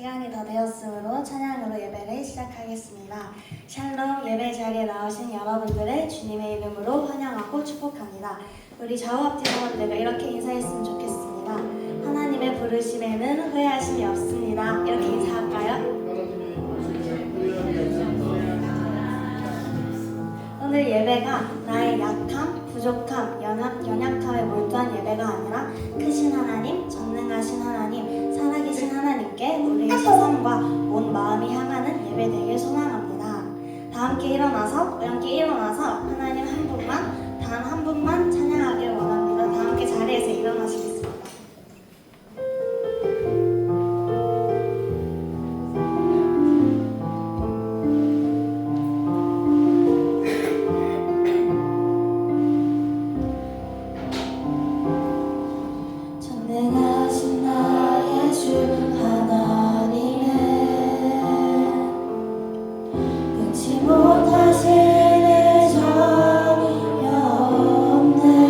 시간이 다 되었으므로 찬양으로 예배를 시작하겠습니다. 샬롬, 예배 자리에 나오신 여러분들을 주님의 이름으로 환영하고 축복합니다. 우리 좌우 앞뒤 사람들과 이렇게 인사했으면 좋겠습니다. 하나님의 부르심에는 후회하심이 없습니다. 이렇게 인사할까요? 오늘 예배가 나의 약함, 부족함, 연약함에 몰두한 예배가 아니라 크신 하나님, 전능하신 하나님, 살아계신 하나님께 우리의 시선과 온 마음이 향하는 예배 되길 소망합니다. 다 함께 일어나서 하나님 한 분만, 단 한 분만 찬양하길 원합니다. 다 함께 자리에서 일어나시겠습니다. 전능하신 나의 주 하나님은 끊지 못하시는 정이 없네.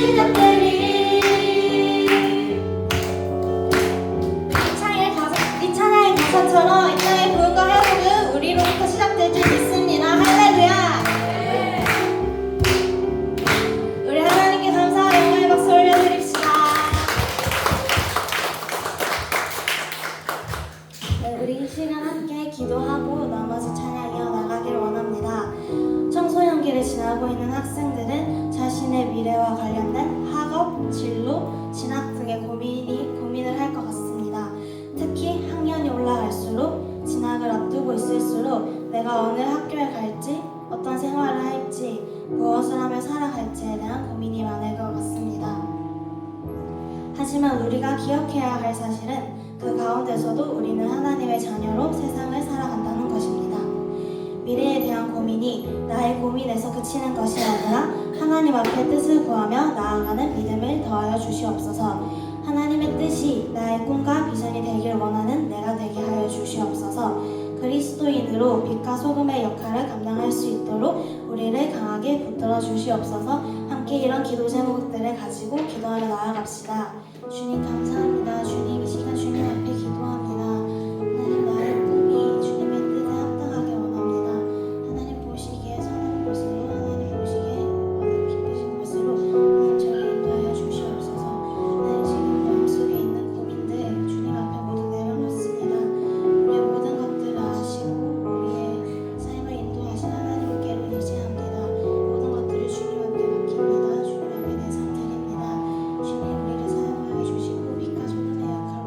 시작되리. 이 찬양의 가사처럼 이 땅의 부흥과 회복은 우리로부터 시작될 줄 믿습니다. 할렐루야. 우리 하나님께 감사와 영광의 박수 올려드립시다. 네, 우리 이 시간 함께 기도하고 나머지 찬양 이어나가길 원합니다. 청소년기를 지나고 있는 학생들은 자신의 미래와 관련된 학업, 진로, 진학 등의 고민을 할 것 같습니다. 특히 학년이 올라갈수록 진학을 앞두고 있을수록 내가 어느 학교에 갈지, 어떤 생활을 할지, 무엇을 하며 살아갈지에 대한 고민이 많을 것 같습니다. 하지만 우리가 기억해야 할 사실은 그 가운데서도 우리는 하나님의 자녀로 세상을 살아간다는 것입니다. 미래에 대한 고민이 나의 고민에서 그치는 것이 아니라 하나님 앞에 뜻을 구하며 나아가는 믿음을 더하여 주시옵소서. 하나님의 뜻이 나의 꿈과 비전이 되길 원하는 내가 되게 하여 주시옵소서. 그리스도인으로 빛과 소금의 역할을 감당할 수 있도록 우리를 강하게 붙들어 주시옵소서. 함께 이런 기도 제목들을 가지고 기도하며 나아갑시다. 주님 감사합니다. 주님 이 시간 주님 앞에 기도합니다. 하나님 나의 꿈이 주님의 뜻에 합당하게 원합니다. 하나님 보시기에 선한 곳으로 하나님 보시기에 기쁘신 곳으로 하나님 저를 인도하여 주시옵소서. 하나님 지금 마음속에 있는 고민들 주님 앞에 모두 내려놓습니다. 우리의 모든 것들을 아시고 우리의 삶을 인도하신 하나님께로 의지합니다. 모든 것들을 주님 앞에 맡깁니다. 주님 앞에 내상드립니다. 주님 우리를 사용하여 주시고 빛과 소금의 역할을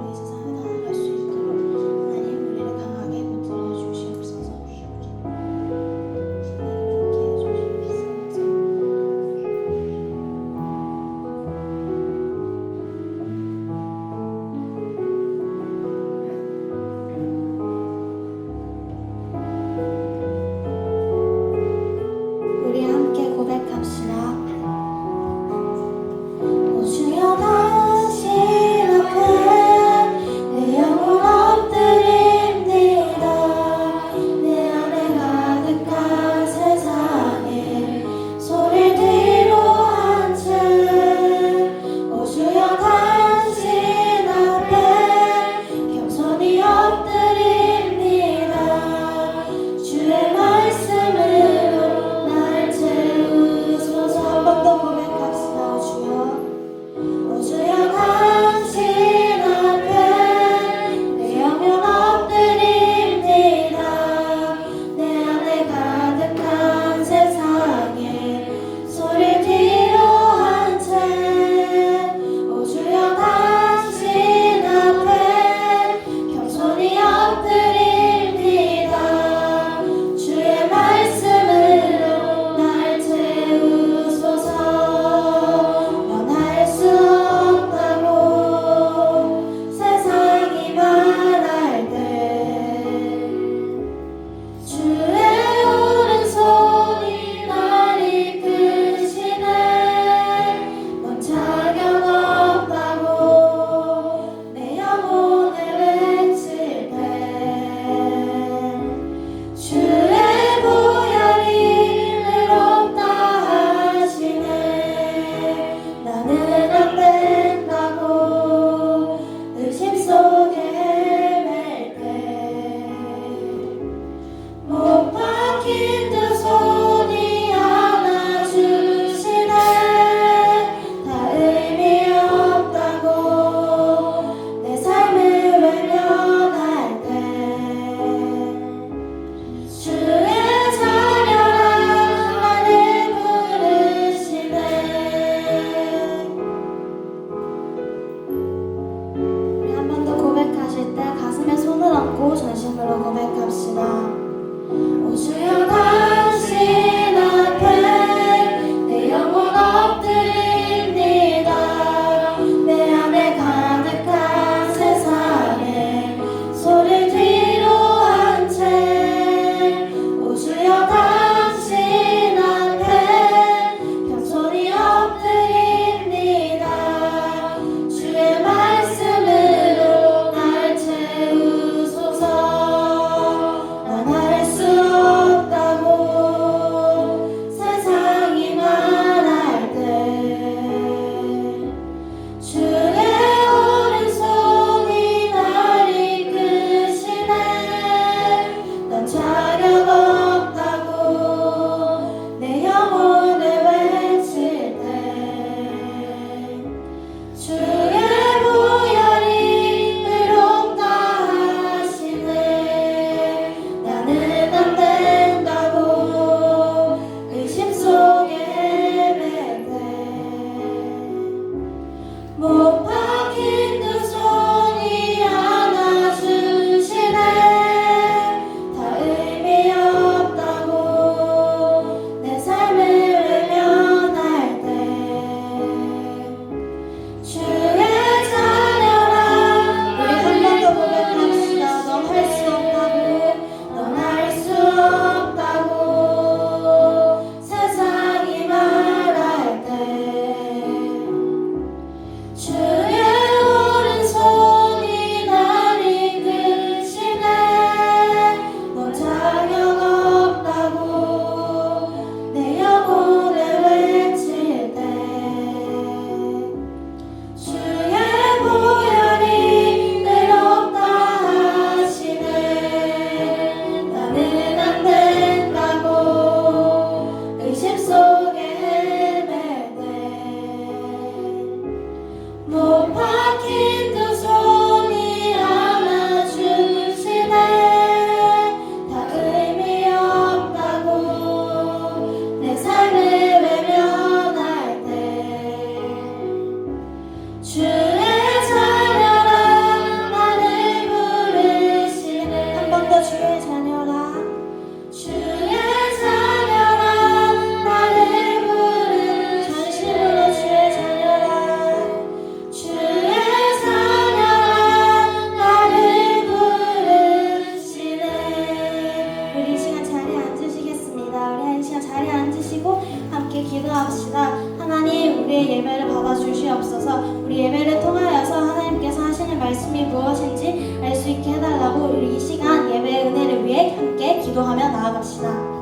우리의 예배를 받아주시옵소서. 우리 예배를 통하여서 하나님께서 하시는 말씀이 무엇인지 알 수 있게 해달라고 우리 이 시간 예배의 은혜를 위해 함께 기도하며 나아갑시다.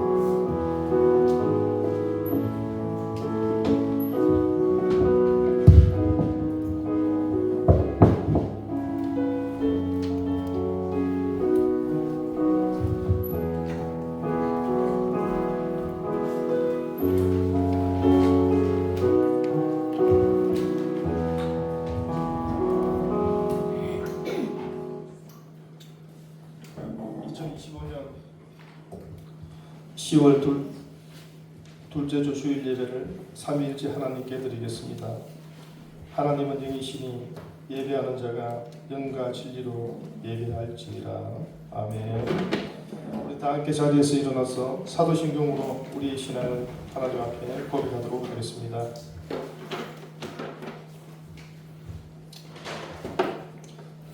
둘째 주 주일 예배를 삼위일체 하나님께 드리겠습니다. 하나님은 영이시니 예배하는 자가 영과 진리로 예배할지니라. 아멘. 우리 다 함께 자리에서 일어나서 사도신경으로 우리의 신앙을 하나님 앞에 고백하도록 하겠습니다.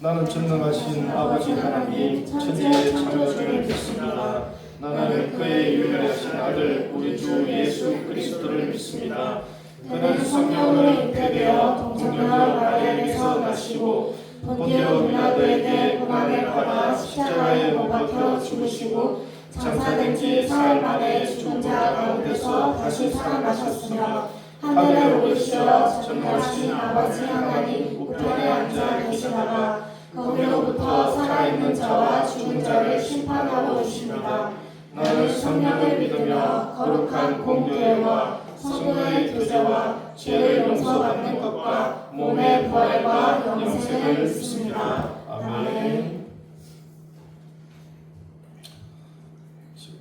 나는 전능하신 아버지 하나님 천지의 창조주를 믿습니다. 나는 그의 유일하신 아들 우리 주 예수 그리스도를 믿습니다. 그는 성령으로 잉태되어 동정녀 마리아에게서 나시고 본디오 빌라도에게 고난을 받아 십자가에 못 박혀 죽으시고 장사된 지 사흘 만에 죽은 자 가운데서 다시 살아나셨으며 하늘에 오르시어 전능하신 아버지 하나님 우편에 앉아 계시다가 거기로부터 살아있는 자와 죽은 자를 심판하러 오십니다. 나는 성령을 믿으며 거룩한 공교회와 성도의 교제와 죄를 용서받는 것과 몸의 부활과 영생을 믿습니다. 아멘.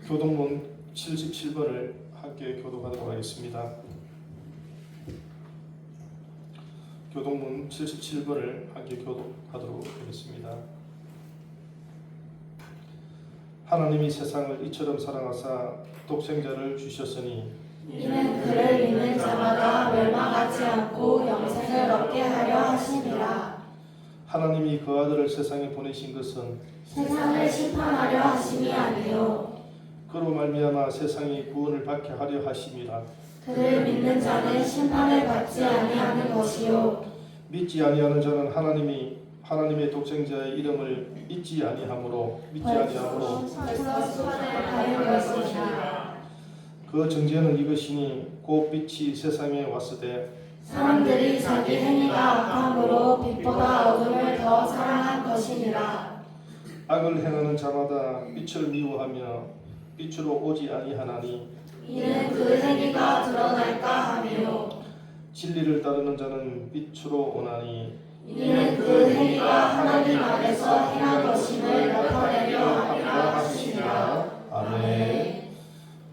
교동문 77번을 함께 교독하도록 하겠습니다. 교동문 77번을 함께 교독하도록 하겠습니다. 하나님이 세상을 이처럼 사랑하사 독생자를 주셨으니 이는 그를 믿는 자마다 멸망하지 않고 영생을 얻게 하려 하심이라. 하나님이 그 아들을 세상에 보내신 것은 세상을 심판하려 하심이 아니요 그로 말미암아 세상이 구원을 받게 하려 하심이라. 그를 믿는 자는 심판을 받지 아니하는 것이요 믿지 아니하는 자는 하나님의 독생자의 이름을 믿지 아니하므로 벌써 심판을 받는 것이니라. 그 정죄는 이것이니 곧 빛이 세상에 왔으되 사람들이 자기 행위가 악함으로 빛보다 어둠을 더 사랑한 것이니라. 악을 행하는 자마다 빛을 미워하며 빛으로 오지 아니하나니 이는 그 행위가 드러날까 함이요 진리를 따르는 자는 빛으로 오나니 이는 그 행위가 하나님 안에서 행한 것임을 나타내려 함이라 하시니라. 아멘.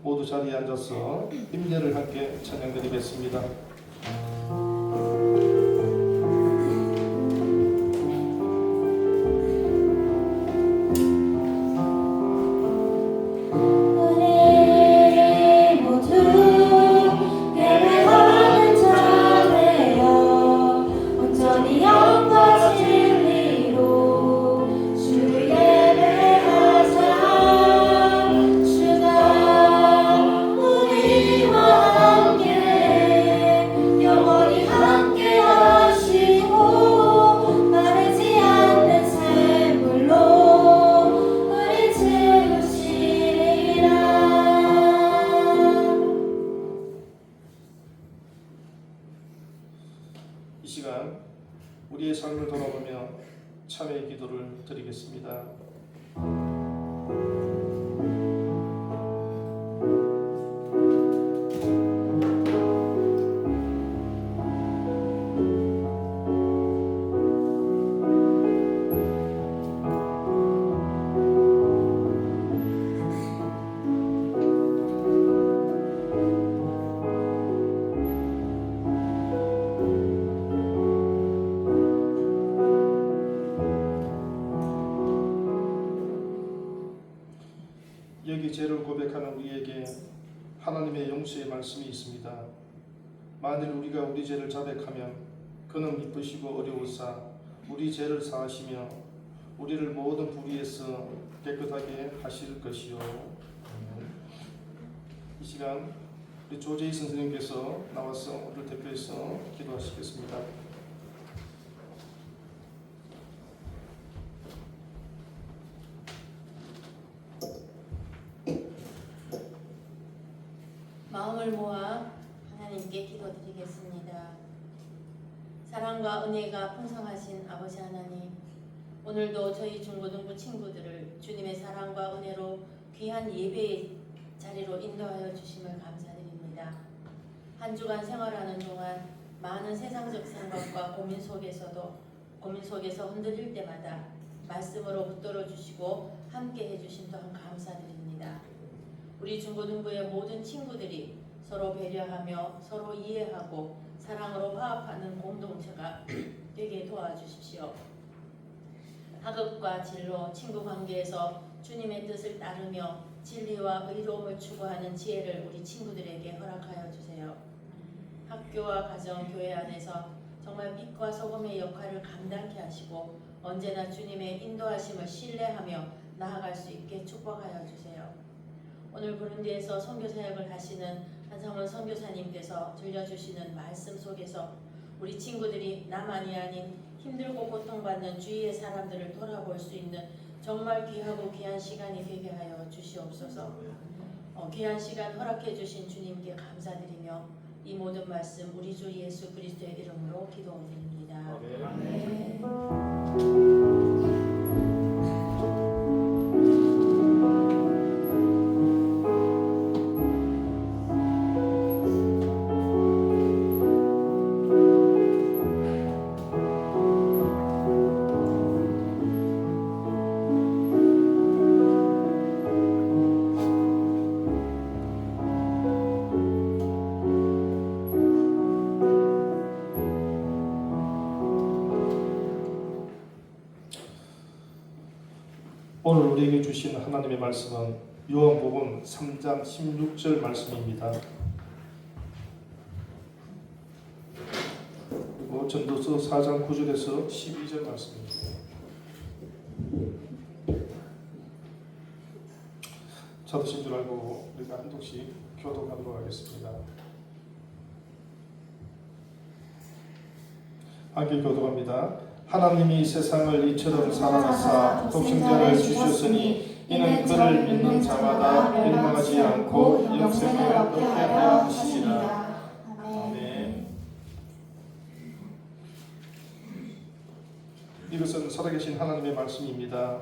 모두 자리에 앉아서 힘내를 함께 찬양드리겠습니다. 이 시간 우리의 삶을 돌아보며 참회의 기도를 드리겠습니다. 여기 죄를 고백하는 우리에게 하나님의 용서의 말씀이 있습니다. 만일 우리가 우리 죄를 자백하면 그는 기쁘시고 어려우사 우리 죄를 사하시며 우리를 모든 불의에서 깨끗하게 하실 것이요. 이 시간 우리 조재희 선생님께서 나와서 우리를 대표해서 기도하시겠습니다. 마음을 모아 하나님께 기도드리겠습니다. 사랑과 은혜가 풍성하신 아버지 하나님, 오늘도 저희 중고등부 친구들을 주님의 사랑과 은혜로 귀한 예배의 자리로 인도하여 주심을 감사드립니다. 한 주간 생활하는 동안 많은 세상적 생각과 고민 속에서 흔들릴 때마다 말씀으로 붙들어 주시고 함께 해주심 또한 감사드립니다. 우리 중고등부의 모든 친구들이 서로 배려하며 서로 이해하고 사랑으로 화합하는 공동체가 되게 도와주십시오. 학업과 진로, 친구 관계에서 주님의 뜻을 따르며 진리와 의로움을 추구하는 지혜를 우리 친구들에게 허락하여 주세요. 학교와 가정, 교회 안에서 정말 빛과 소금의 역할을 감당케 하시고 언제나 주님의 인도하심을 신뢰하며 나아갈 수 있게 축복하여 주세요. 오늘 부룬디에서 선교 사역을 하시는 한상원 선교사님께서 들려주시는 말씀 속에서 우리 친구들이 나만이 아닌 힘들고 고통받는 주위의 사람들을 돌아볼 수 있는 정말 귀하고 귀한 시간이 되게 하여 주시옵소서. 귀한 시간 허락해 주신 주님께 감사드리며 이 모든 말씀 우리 주 예수 그리스도의 이름으로 기도드립니다. 아멘. 오늘 우리에게 주신 하나님의 말씀은 요한복음 3장 16절 말씀입니다. 그리고 전도서 4장 9절에서 12절 말씀입니다. 찾으신 줄 알고 우리가 한 독씩 교독하도록 하겠습니다. 함께 교독합니다. 하나님이 세상을 이처럼 사랑하사 독생자를 주셨으니 이는 그를 믿는 자마다 멸망하지 않고 영생을 얻게 하려 하시니라. 아멘. 이것은 살아계신 하나님의 말씀입니다.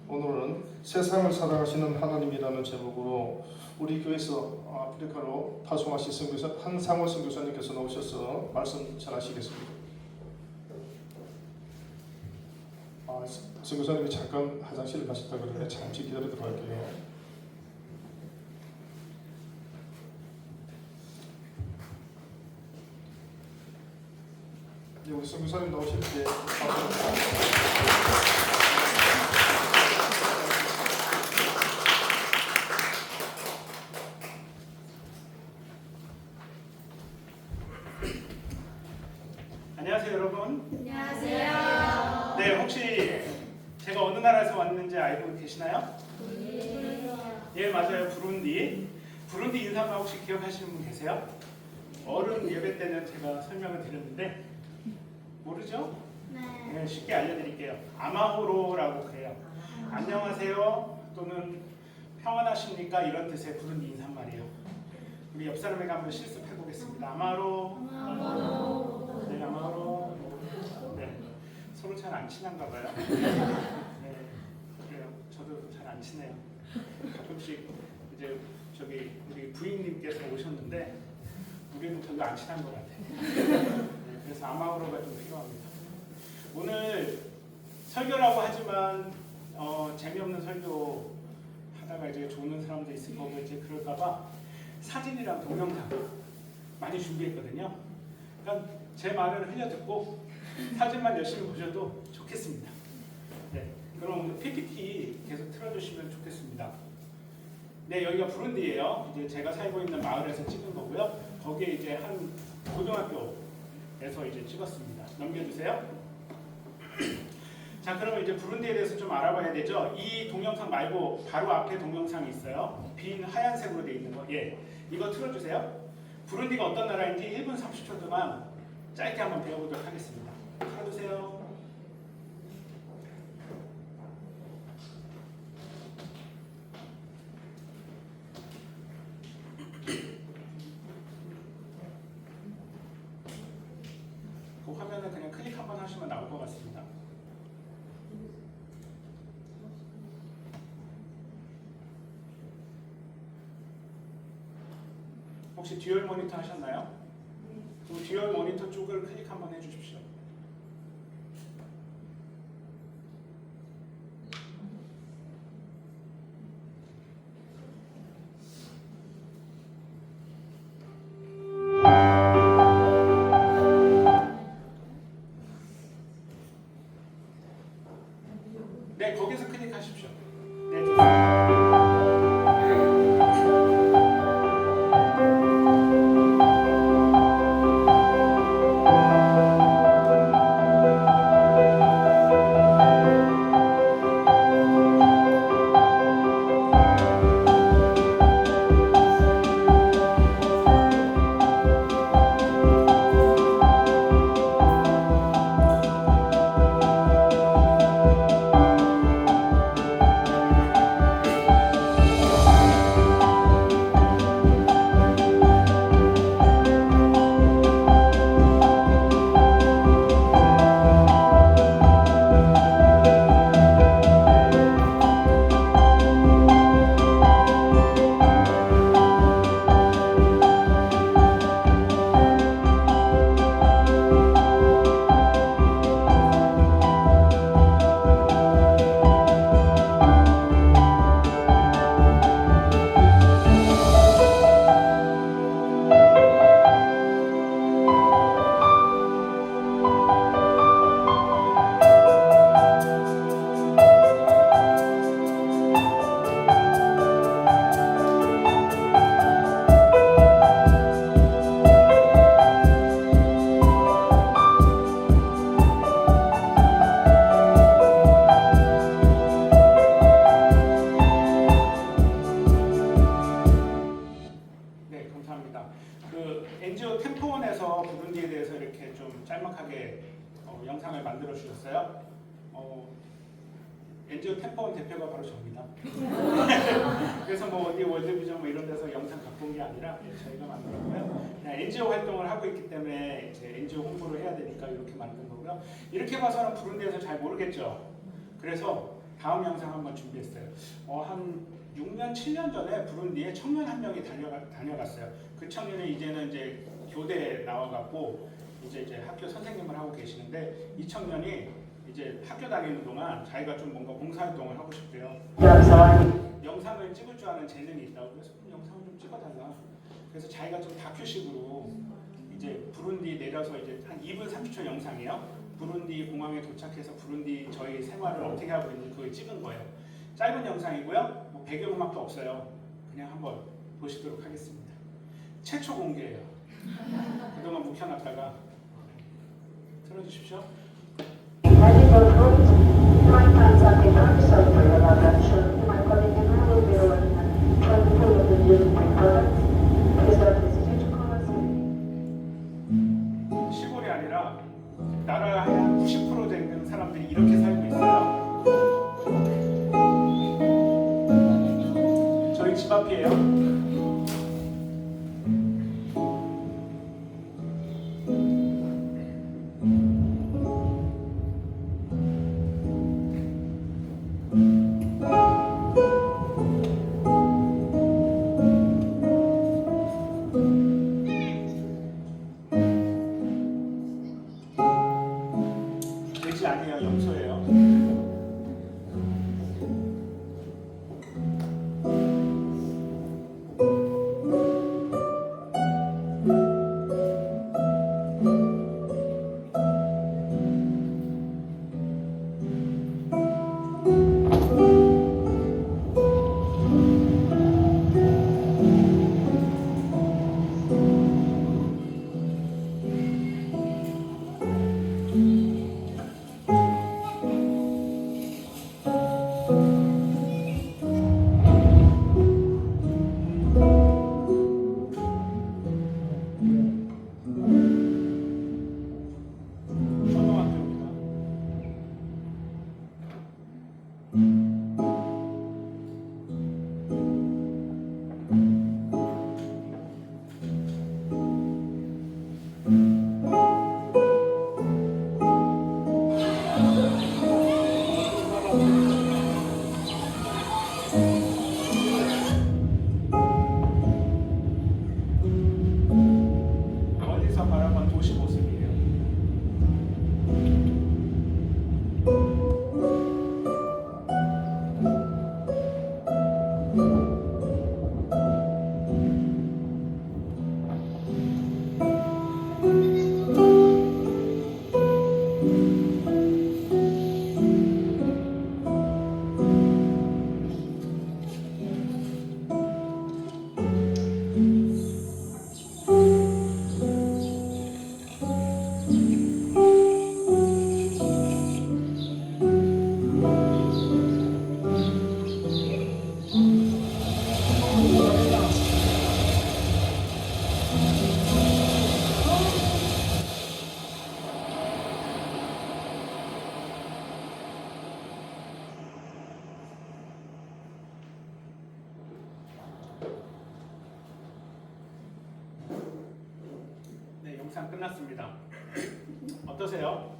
오늘은 세상을 사랑하시는 하나님이라는 제목으로 우리 교회에서 아프리카로 파송하신 선교사 한상호 선교사님께서 나오셔서 말씀 전하시겠습니다. 선교사님이 잠깐 화장실을 가셨다 그러는데 잠시 기다리도록 할게요. 네, 우리 선교사님 나오실 때 안녕하세요 여러분. 안녕하세요. 네, 혹시 제가 어느 나라에서 왔는지 알고 계시나요? 예, 맞아요. 부룬디. 부룬디 인사말 혹시 기억하시는 분 계세요? 어른 예배 때는 제가 설명을 드렸는데 모르죠? 네, 쉽게 알려드릴게요. 아마호로라고 그래요. 안녕하세요 또는 평안하십니까 이런 뜻의 부룬디 인사말이에요. 우리 옆 사람에게 한번 실습해 보겠습니다. 아마로. 네, 아마로. 네, 서로 잘 안 친한가 봐요. 네, 그래요. 저도 잘 안 친해요. 가끔씩 이제 저기 우리 부인님께서 오셨는데 우리는 별로 안 친한 것 같아요. 네, 그래서 아마로가 좀 필요합니다. 오늘 설교라고 하지만 재미없는 설교 하다가 이제 좋은 사람도 있을 거고 이제 그럴까봐 사진이랑 동영상 많이 준비했거든요. 그러니까 제 말을 흘려듣고 사진만 열심히 보셔도 좋겠습니다. 네, 그럼 PPT 계속 틀어주시면 좋겠습니다. 네, 여기가 부룬디예요. 이제 제가 살고 있는 마을에서 찍은 거고요. 거기에 이제 한 고등학교에서 이제 찍었습니다. 넘겨주세요. 자, 그러면 이제 부룬디에 대해서 좀 알아봐야 되죠. 이 동영상 말고 바로 앞에 동영상이 있어요. 빈 하얀색으로 돼 있는 거. 예, 이거 틀어주세요. 부룬디가 어떤 나라인지 1분 30초 동안 짧게 한번 배워보도록 하겠습니다. 틀어주세요. 그 화면을 그냥 클릭 한번 하시면 나올 것 같습니다. 혹시 듀얼 모니터 하셨나요? 그럼 듀얼 모니터 쪽을 클릭 한번 해주십시오. 네, 거기서 클릭하십시오. 네, 좋습니다. 네, 감사합니다. 그 NGO 템포원에서 부룬디에 대해서 이렇게 좀 짤막하게 영상을 만들어 주셨어요. NGO 템포원 대표가 바로 저입니다. 그래서 뭐 어디 월드비전 뭐 이런 데서 영상 갖고 온 게 아니라 저희가 만들었고요. 그냥 NGO 활동을 하고 있기 때문에 이제 NGO 홍보를 해야 되니까 이렇게 만든 거고요. 이렇게 봐서는 부룬디에서 잘 모르겠죠. 그래서 다음 영상 한번 준비했어요. 한 6년, 7년 전에 부룬디에 청년 한 명이 다녀갔어요. 그 청년이 이제는 이제 교대에 나와갖고 이제 학교 선생님을 하고 계시는데 이 청년이 이제 학교 다니는 동안 자기가 좀 뭔가 봉사활동을 하고 싶대요. 영상을 찍을 줄 아는 재능이 있다고 그래서 영상을 좀 찍어달라. 그래서 자기가 좀 다큐식으로 이제 부룬디 내려서 이제 한 2분 30초 영상이에요. 부룬디 공항에 도착해서 부룬디 저희 생활을 어떻게 하고 있는지 그걸 찍은 거예요. 짧은 영상이고요. 뭐 배경음악도 없어요. 그냥 한번 보시도록 하겠습니다. 최초 공개예요. 그동안 묵혀놨다가 틀어주십시오. 시골이 아니라 나라 한 90% 되는 사람들이 이렇게 살고 있어요. 저희 집 앞이에요. 돼지 아니에요, 염소예요. 그런 도시 모습이에요. 네, 영상 끝났습니다. 어떠세요?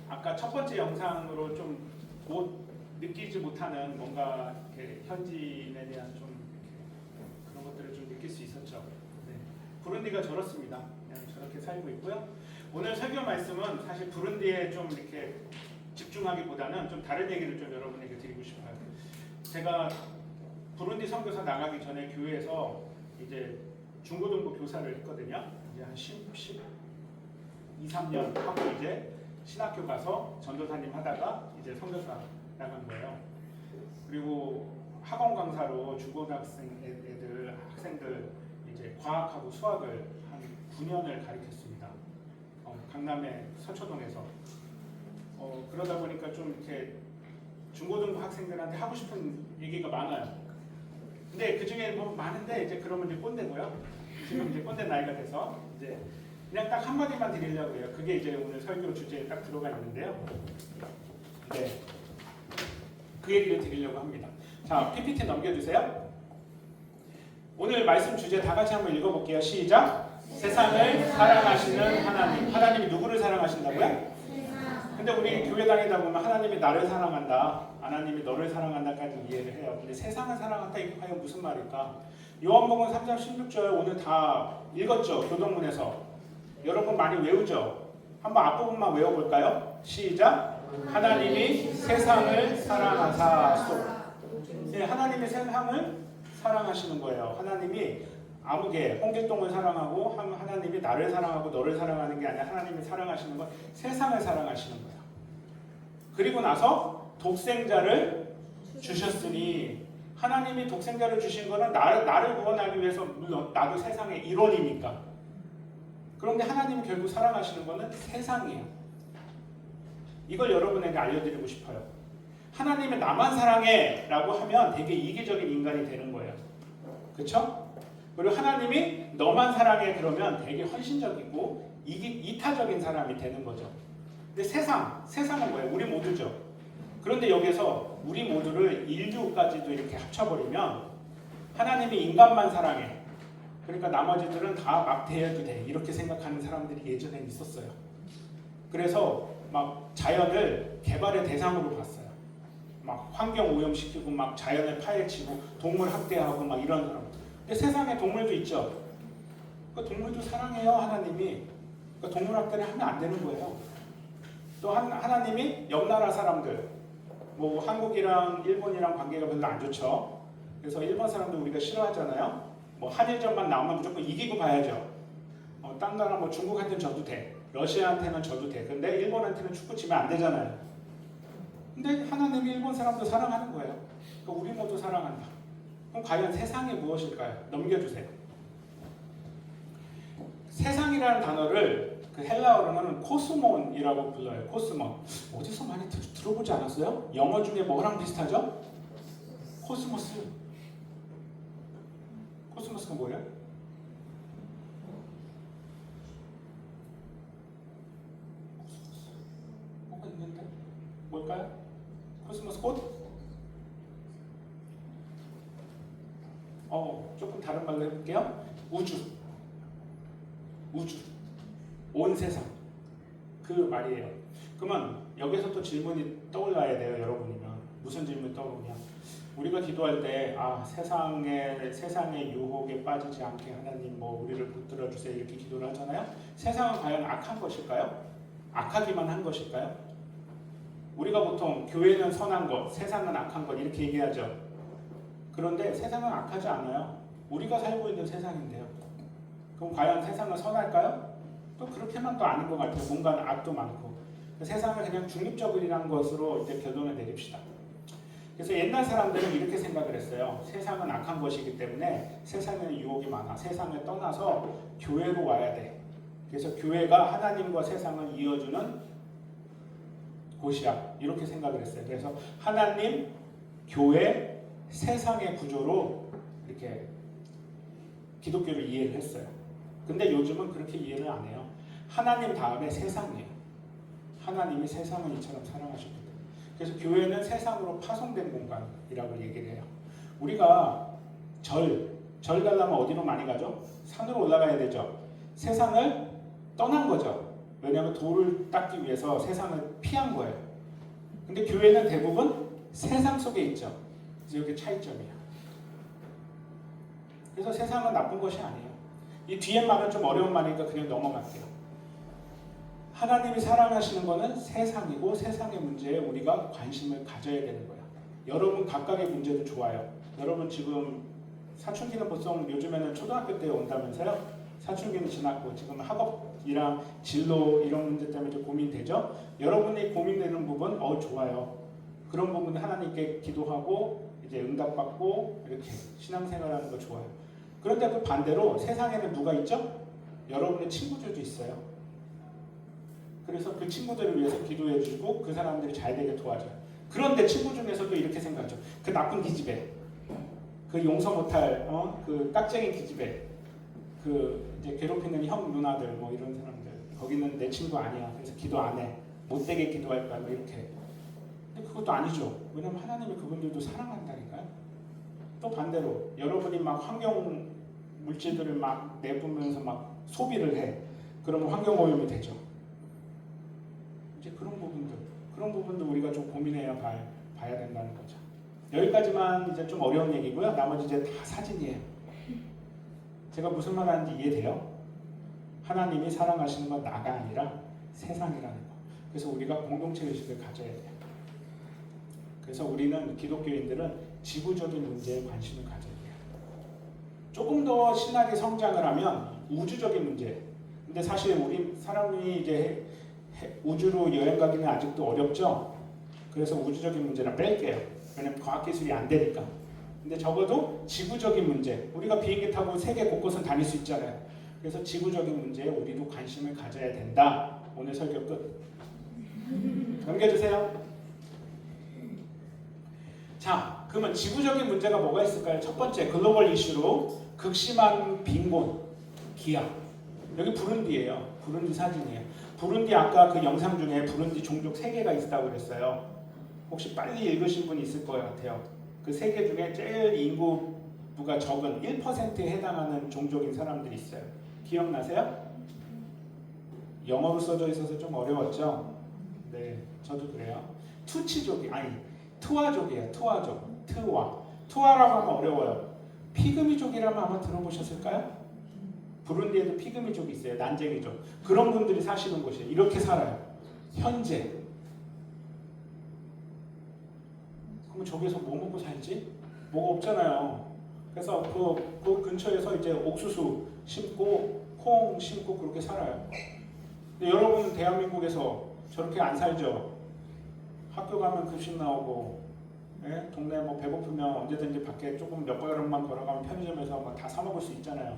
아까 첫 번째 영상으로 좀 느끼지 못하는 뭔가 이렇게 현지인에 대한 좀 이렇게 그런 것들을 좀 느낄 수 있었죠. 네. 부룬디가 저렇습니다. 그냥 저렇게 살고 있고요. 오늘 설교 말씀은 사실 부룬디에 좀 이렇게 집중하기보다는 좀 다른 얘기를 좀 여러분에게 드리고 싶어요. 제가 부룬디 선교사 나가기 전에 교회에서 이제 중고등부 교사를 했거든요. 이제 한 2, 3년 하고 이제 신학교 가서 전도사님 하다가 이제 선교사 나간 거예요. 그리고 학원 강사로 중고등학생 학생들 이제 과학하고 수학을 한 9년을 가르쳤습니다. 강남의 서초동에서. 그러다 보니까 좀 이렇게 중고등부 학생들한테 하고 싶은 얘기가 많아요. 근데 그 중에 뭐 많은데 이제 그러면 이제 꼰대고요. 지금 이제 꼰대 나이가 돼서 이제 그냥 딱 한마디만 드리려고 해요. 그게 이제 오늘 설교 주제에 딱 들어가 있는데요. 네, 그 얘기를 드리려고 합니다. 자, PPT 넘겨주세요. 오늘 말씀 주제 다 같이 한번 읽어볼게요. 시작. 세상을 사랑하시는 하나님. 하나님이 누구를 사랑하신다고요? 근데 우리 교회 다니다 보면 하나님이 나를 사랑한다, 하나님이 너를 사랑한다까지 이해를 해요. 근데 세상을 사랑한다 이게 과연 무슨 말일까? 요한복음 3장 16절 오늘 다 읽었죠? 교동문에서. 여러분 많이 외우죠? 한번 앞부분만 외워볼까요? 시작. 하나님이 세상을 사랑하사소. 네, 하나님이 세상을 사랑하시는 거예요. 하나님이 아무개 홍길동을 사랑하고 하나님이 나를 사랑하고 너를 사랑하는 게 아니라 하나님이 사랑하시는 건 세상을 사랑하시는 거예요. 그리고 나서 독생자를 주셨으니 하나님이 독생자를 주신 거는 나를 구원하기 위해서, 물론 나도 세상의 일원이니까. 그런데 하나님이 결국 사랑하시는 거는 세상이에요. 이걸 여러분에게 알려드리고 싶어요. 하나님이 나만 사랑해 라고 하면 되게 이기적인 인간이 되는 거예요. 그렇죠? 그리고 하나님이 너만 사랑해 그러면 되게 헌신적이고 이타적인 사람이 되는 거죠. 근데 세상은 뭐예요? 우리 모두죠. 그런데 여기서 우리 모두를 인류까지도 이렇게 합쳐버리면 하나님이 인간만 사랑해. 그러니까 나머지들은 다 막 대해도 돼. 이렇게 생각하는 사람들이 예전에 있었어요. 그래서 막 자연을 개발의 대상으로 봤어요. 막 환경 오염시키고 막 자연을 파헤치고 동물 학대하고 막 이런 사람. 근데 세상에 동물도 있죠. 그 동물도 사랑해요, 하나님이. 그 동물 학대를 하면 안 되는 거예요. 또 하나님이 옆 나라 사람들, 뭐 한국이랑 일본이랑 관계가 별로 안 좋죠. 그래서 일본 사람들 우리가 싫어하잖아요. 뭐 한일전만 나오면 무조건 이기고 봐야죠. 딴 나라 뭐 중국한테는 져도 돼, 러시아한테는 져도 돼. 근데 일본한테는 축구 치면 안 되잖아요. 근데 하나님이 일본 사람도 사랑하는 거예요. 그러니까 우리 모두 사랑한다. 그럼 과연 세상이 무엇일까요? 넘겨주세요. 세상이라는 단어를 그 헬라어로는 코스몬이라고 불러요. 코스몬. 어디서 많이 들어보지 않았어요? 영어 중에 뭐랑 비슷하죠? 코스모스. 코스모스가 뭐예요? 뭐가 있는데? 뭘까요? 코스모스 꽃? 조금 다른 말로 해볼게요. 우주. 온 세상. 그 말이에요. 그러면 여기서 또 질문이 떠올라야 돼요, 여러분이면. 무슨 질문이 떠오르냐? 우리가 기도할 때 세상의 유혹에 빠지지 않게 하나님 뭐 우리를 붙들어 주세요 이렇게 기도를 하잖아요. 세상은 과연 악한 것일까요? 악하기만 한 것일까요? 우리가 보통 교회는 선한 것, 세상은 악한 것 이렇게 얘기하죠. 그런데 세상은 악하지 않아요. 우리가 살고 있는 세상인데요. 그럼 과연 세상은 선할까요? 또 그렇게만 또 아닌 것 같아요. 뭔가 악도 많고. 세상을 그냥 중립적이라는 것으로 이제 결론을 내립시다. 그래서 옛날 사람들은 이렇게 생각을 했어요. 세상은 악한 것이기 때문에 세상에는 유혹이 많아. 세상을 떠나서 교회로 와야 돼. 그래서 교회가 하나님과 세상을 이어주는 곳이야. 이렇게 생각을 했어요. 그래서 하나님, 교회, 세상의 구조로 이렇게 기독교를 이해를 했어요. 근데 요즘은 그렇게 이해를 안 해요. 하나님 다음에 세상이에요. 하나님이 세상을 이처럼 사랑하셨거든요. 그래서 교회는 세상으로 파송된 공간이라고 얘기를 해요. 우리가 절 가려면 어디로 많이 가죠? 산으로 올라가야 되죠. 세상을 떠난 거죠. 왜냐하면 돌을 닦기 위해서 세상을 피한 거예요. 근데 교회는 대부분 세상 속에 있죠. 그래서 이게 차이점이에요. 그래서 세상은 나쁜 것이 아니에요. 이 뒤에 말은 좀 어려운 말이니까 그냥 넘어갈게요. 하나님이 사랑하시는 것은 세상이고 세상의 문제에 우리가 관심을 가져야 되는 거예요. 여러분 각각의 문제도 좋아요. 여러분 지금 사춘기는 보통 요즘에는 초등학교 때 온다면서요? 사춘기는 지났고 지금 학업이랑 진로 이런 문제 때문에 좀 고민되죠? 여러분이 고민되는 부분 좋아요. 그런 부분 하나님께 기도하고 이제 응답받고 이렇게 신앙생활하는 거 좋아요. 그런데 또 반대로 세상에는 누가 있죠? 여러분의 친구들도 있어요. 그래서 그 친구들을 위해서 기도해주고 그 사람들이 잘 되게 도와줘요. 그런데 친구 중에서도 이렇게 생각하죠. 그 나쁜 기집애, 그 용서 못할 그 깍쟁이 기집애, 그 이제 괴롭히는 형 누나들 뭐 이런 사람들, 거기는 내 친구 아니야. 그래서 기도 안 해. 못되게 기도할 거야. 뭐 이렇게. 근데 그것도 아니죠. 왜냐면 하나님이 그분들도 사랑한다니까요. 또 반대로 여러분이 막 환경 물질들을 막 내뿜으면서 막 소비를 해. 그러면 환경 오염이 되죠. 이제 그런 부분도 우리가 좀 고민해야 봐야 된다는 거죠. 여기까지만 이제 좀 어려운 얘기고요. 나머지 이제 다 사진이에요. 제가 무슨 말 하는지 이해돼요? 하나님이 사랑하시는 건 나가 아니라 세상이라는 거. 그래서 우리가 공동체 의식을 가져야 돼요. 그래서 우리는 기독교인들은 지구적인 문제에 관심을 가져야 돼요. 조금 더 신학의 성장을 하면 우주적인 문제. 근데 사실 우리 사람이 이제 우주로 여행 가기는 아직도 어렵죠. 그래서 우주적인 문제는 뺄게요. 왜냐면 과학기술이 안 되니까. 근데 적어도 지구적인 문제. 우리가 비행기 타고 세계 곳곳은 다닐 수 있잖아요. 그래서 지구적인 문제에 우리도 관심을 가져야 된다. 오늘 설교 끝. 넘겨주세요. 자, 그러면 지구적인 문제가 뭐가 있을까요? 첫 번째, 글로벌 이슈로 극심한 빈곤, 기아. 여기 부룬디예요. 부룬디 사진이에요. 부룬디 아까 그 영상 중에 부룬디 종족 3개가 있다고 그랬어요. 혹시 빨리 읽으신 분 있을 것 같아요. 그 3개 중에 제일 인구가 적은 1%에 해당하는 종족인 사람들이 있어요. 기억나세요? 영어로 써져 있어서 좀 어려웠죠? 네, 저도 그래요. 투아족이에요. 투아족. 투아라고 하면 어려워요. 피그미족이라면 아마 들어보셨을까요? 부룬디에도 피그미족이 있어요. 난쟁이족. 그런 분들이 사시는 곳이에요. 이렇게 살아요. 현재. 그럼 저기서 뭐 먹고 살지? 뭐가 없잖아요. 그래서 그 근처에서 이제 옥수수 심고 콩 심고 그렇게 살아요. 근데 여러분 대한민국에서 저렇게 안 살죠? 학교 가면 급식 나오고 예? 동네 뭐 배고프면 언제든지 밖에 조금 몇 걸음만 걸어가면 편의점에서 막 다 사 먹을 수 있잖아요.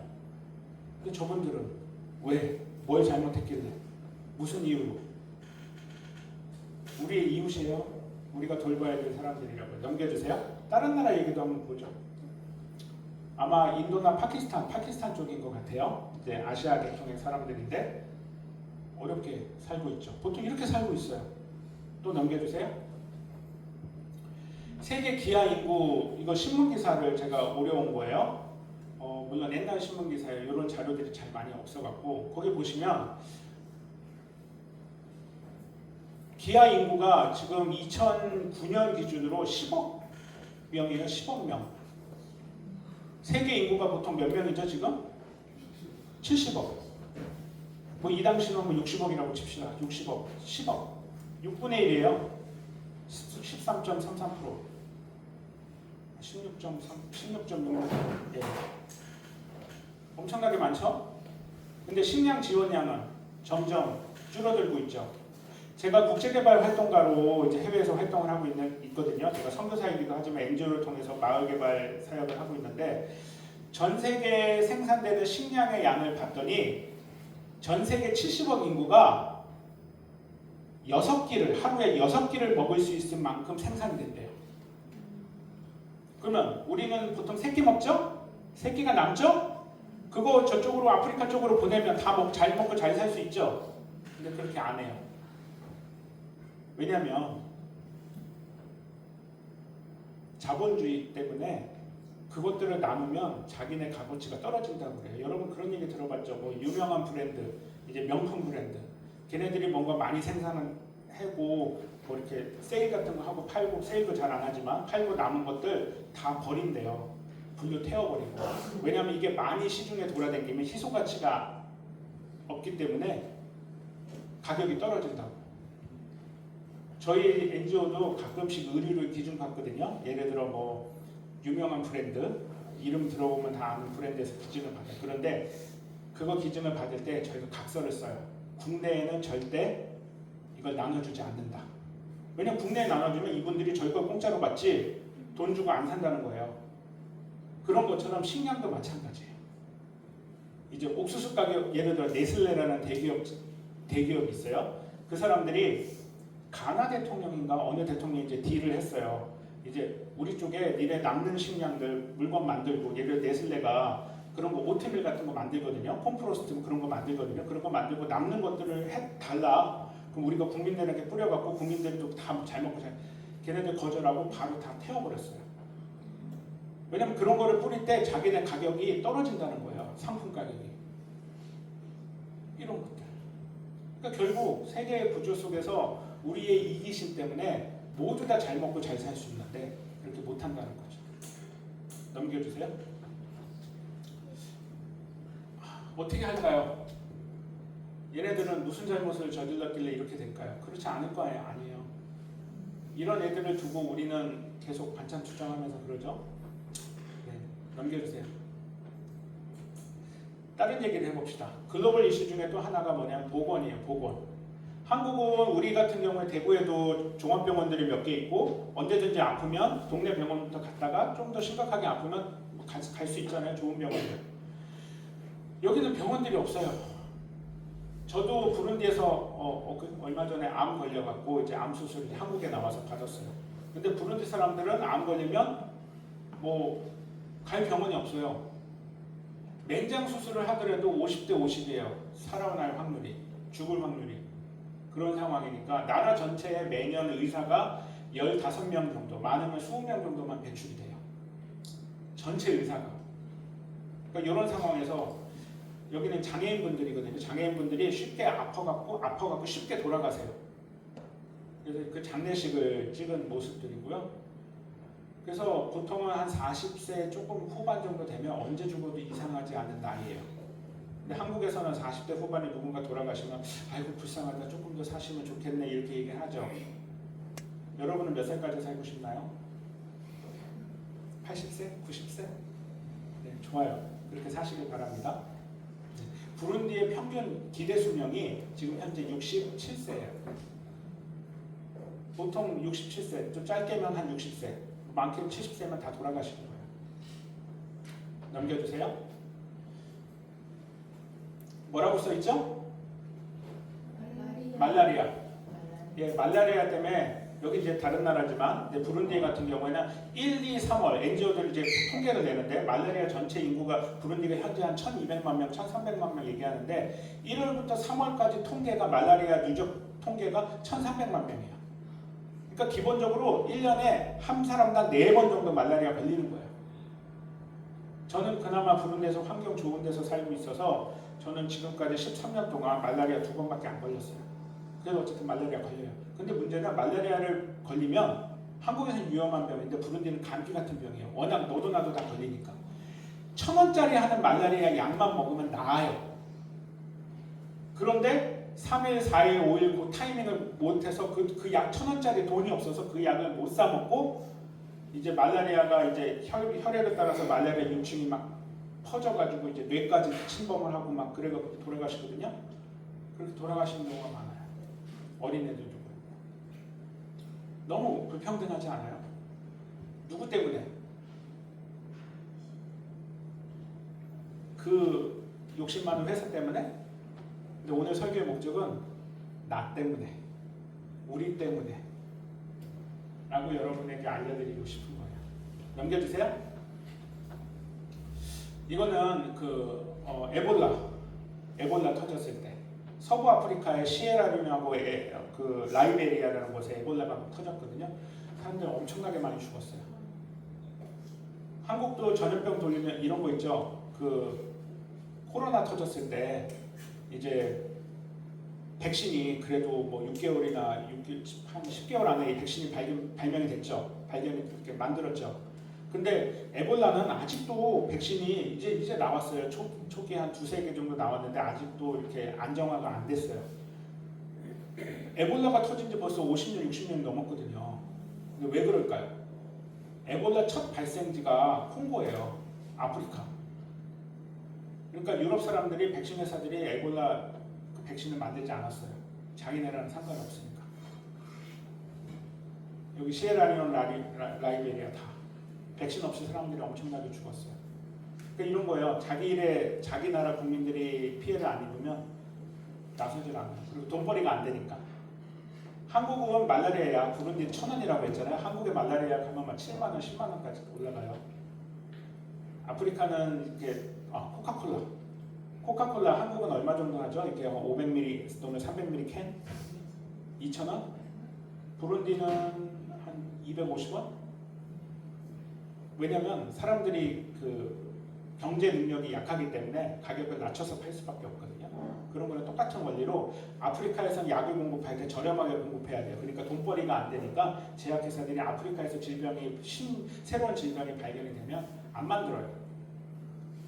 근데 저분들은 왜? 뭘 잘못했길래? 무슨 이유로? 우리의 이웃이에요. 우리가 돌봐야 될 사람들이라고요. 넘겨주세요. 다른 나라 얘기도 한번 보죠. 아마 인도나 파키스탄 쪽인 것 같아요. 이제 아시아 계통의 사람들인데 어렵게 살고 있죠. 보통 이렇게 살고 있어요. 또 넘겨주세요. 세계 기아 인구 이거 신문 기사를 제가 오려온 거예요. 물론 옛날 신문 기사에 이런 자료들이 잘 많이 없어갖고 거기 보시면 기아 인구가 지금 2009년 기준으로 10억 명이에요. 10억 명. 세계 인구가 보통 몇 명이죠 지금? 70억. 뭐 이 당시는 뭐 60억이라고 칩시다. 60억, 10억. 6분의 1이에요. 13.33%. 16.6%. 예. 엄청나게 많죠? 근데 식량 지원량은 점점 줄어들고 있죠. 제가 국제개발 활동가로 이제 해외에서 활동을 하고 있거든요. 제가 선교사이기도 하지만 NGO를 통해서 마을개발 사역을 하고 있는데 전 세계에 생산되는 식량의 양을 봤더니 전 세계 70억 인구가 6끼를 하루에 6끼를 먹을 수 있을 만큼 생산된대요. 그러면 우리는 보통 3끼 먹죠? 3끼가 남죠? 그거 저쪽으로 아프리카 쪽으로 보내면 다 잘 먹고 잘 살 수 있죠? 근데 그렇게 안 해요. 왜냐하면 자본주의 때문에 그것들을 나누면 자기네 값어치가 떨어진다고 그래요. 여러분 그런 얘기 들어봤죠? 뭐 유명한 브랜드, 이제 명품 브랜드, 걔네들이 뭔가 많이 생산하고 뭐 이렇게 세일 같은 거 하고 팔고, 세일도 잘 안 하지만 팔고 남은 것들 다 버린대요. 불로 태워버리고. 왜냐하면 이게 많이 시중에 돌아다니면 희소 가치가 없기 때문에 가격이 떨어진다고. 저희 NGO도 가끔씩 의류를 기준 받거든요. 예를 들어 뭐 유명한 브랜드, 이름 들어보면 다 아는 브랜드에서 기준을 받아요. 그런데 그거 기준을 받을 때 저희가 각서를 써요. 국내에는 절대 이걸 나눠주지 않는다. 왜냐면 국내에 나눠주면 이분들이 저희 걸 공짜로 받지 돈 주고 안 산다는 거예요. 그런 것처럼 식량도 마찬가지예요. 이제 옥수수 가격, 예를 들어 네슬레라는 대기업이 있어요. 그 사람들이 가나 대통령인가 어느 대통령이 이제 딜을 했어요. 이제 우리 쪽에 니네 남는 식량들 물건 만들고, 예를 들어 네슬레가 그런 거 오트밀 같은 거 만들거든요. 콤프로스트 그런 거 만들거든요. 그런 거 만들고 남는 것들을 달라. 그럼 우리가 국민들에게 뿌려갖고 국민들도 다 잘 먹고 잘. 걔네들 거절하고 바로 다 태워버렸어요. 왜냐면 그런 거를 뿌릴 때 자기네 가격이 떨어진다는 거예요. 상품 가격이. 이런 것들. 그러니까 결국 세계의 구조 속에서 우리의 이기심 때문에 모두 다 잘 먹고 잘 살 수 있는데 그렇게 못한다는 거죠. 넘겨주세요. 어떻게 할까요? 얘네들은 무슨 잘못을 저질렀길래 이렇게 될까요? 그렇지 않을 거예요. 아니에요. 이런 애들을 두고 우리는 계속 반찬 투정하면서 그러죠. 네, 넘겨주세요. 다른 얘기를 해봅시다. 글로벌 이슈 중에 또 하나가 뭐냐면 보건이에요. 보건. 한국은 우리 같은 경우에 대구에도 종합병원들이 몇 개 있고 언제든지 아프면 동네 병원부터 갔다가 좀 더 심각하게 아프면 갈 수 있잖아요. 좋은 병원들. 여기는 병원들이 없어요. 저도 부룬디에서 얼마 전에 암 걸려갖고 이제 암 수술을 한국에 나와서 받았어요. 근데 부룬디 사람들은 암 걸리면 뭐 갈 병원이 없어요. 맹장 수술을 하더라도 50대 50이에요. 살아날 확률이, 죽을 확률이. 그런 상황이니까 나라 전체에 매년 의사가 15명 정도, 많으면 20명 정도만 배출이 돼요. 전체 의사가. 그러니까 이런 상황에서 여기는 장애인분들이거든요. 장애인분들이 쉽게 아파갖고 쉽게 돌아가세요. 그래서 그 장례식을 찍은 모습들이고요. 그래서 보통은 한 40세 조금 후반 정도 되면 언제 죽어도 이상하지 않은 나이예요. 근데 한국에서는 40대 후반에 누군가 돌아가시면 아이고 불쌍하다, 조금 더 사시면 좋겠네 이렇게 얘기하죠. 여러분은 몇 살까지 살고 싶나요? 80세? 90세? 네, 좋아요. 그렇게 사시길 바랍니다. 부룬디의 평균 기대 수명이 지금 현재 67세예요. 보통 67세, 좀 짧게면 한 60세, 많게는 70세면 다 돌아가시는 거예요. 넘겨주세요. 뭐라고 써있죠? 말라리아. 예, 말라리아 때문에 여기 이제 다른 나라지만 이제 부룬디 같은 경우에는 1, 2, 3월 NGO들이 이제 통계를 내는데 말라리아 전체 인구가 부룬디가 현재 한 1,200만 명, 1,300만 명 얘기하는데 1월부터 3월까지 통계가 말라리아 누적 통계가 1,300만 명이에요. 그러니까 기본적으로 1년에 한 사람당 4번 정도 말라리아 걸리는 거예요. 저는 그나마 부룬디에서 환경 좋은 데서 살고 있어서 저는 지금까지 13년 동안 말라리아 2번밖에 안 걸렸어요. 그래서 어쨌든 말라리아 걸려요. 근데 문제는 말라리아를 걸리면 한국에서는 위험한 병인데 부룬디는 감기 같은 병이에요. 워낙 너도 나도 다 걸리니까. 1,000원짜리 하는 말라리아 약만 먹으면 나아요. 그런데 3일, 4일, 5일 그 타이밍을 못해서 그 약 1,000원짜리 돈이 없어서 그 약을 못 사 먹고 이제 말라리아가 이제 혈액에 따라서 말라리아 유충이 막 퍼져가지고 이제 뇌까지 침범을 하고 막 그래가지고 돌아가시거든요. 그렇게 돌아가시는 경우가 많아요. 어린애들도 그렇고. 너무 불평등하지 않아요? 누구 때문에? 그 욕심 많은 회사 때문에? 근데 오늘 설교의 목적은 나 때문에, 우리 때문에 라고 여러분에게 알려드리고 싶은 거예요. 넘겨주세요. 이거는 에볼라 터졌을 때 서부 아프리카의 시에라리온하고 그 라이베리아라는 곳에 에볼라가 터졌거든요. 사람들 엄청나게 많이 죽었어요. 한국도 전염병 돌리면 이런 거 있죠. 그 코로나 터졌을 때 이제 백신이 그래도 뭐 6개월이나 한 10개월 안에 이 백신이 발명이 됐죠. 발견이 이렇게 만들었죠. 근데 에볼라는 아직도 백신이 이제 나왔어요. 초기에 한 2-3개 정도 나왔는데 아직도 이렇게 안정화가 안 됐어요. 에볼라가 터진 지 벌써 50년, 60년이 넘었거든요. 근데 왜 그럴까요? 에볼라 첫 발생지가 콩고예요. 아프리카. 그러니까 유럽 사람들이 백신 회사들이 에볼라 그 백신을 만들지 않았어요. 자기네랑은 상관이 없으니까. 여기 시에라리온, 라이베리아 다 백신 없이 사람들이 엄청나게 죽었어요. 그러니까 이런 거예요. 자기 나라 국민들이 피해를 안 입으면 나서질 않아요. 그리고 돈벌이가 안 되니까. 한국은 말라리아 약 부룬디 1,000원이라고 했잖아요. 한국의 말라리아 약 하면 막 7만 원, 10만 원까지 올라가요. 아프리카는 이게 코카콜라 한국은 얼마 정도 하죠? 이렇게 500ml 또는 300ml 캔 2,000원. 부룬디는 한 250원. 왜냐면 사람들이 그 경제 능력이 약하기 때문에 가격을 낮춰서 팔 수밖에 없거든요. 그런 거는 똑같은 원리로 아프리카에서는 약을 공급할 때 저렴하게 공급해야 돼요. 그러니까 돈벌이가 안 되니까 제약회사들이 아프리카에서 새로운 질병이 발견이 되면 안 만들어요.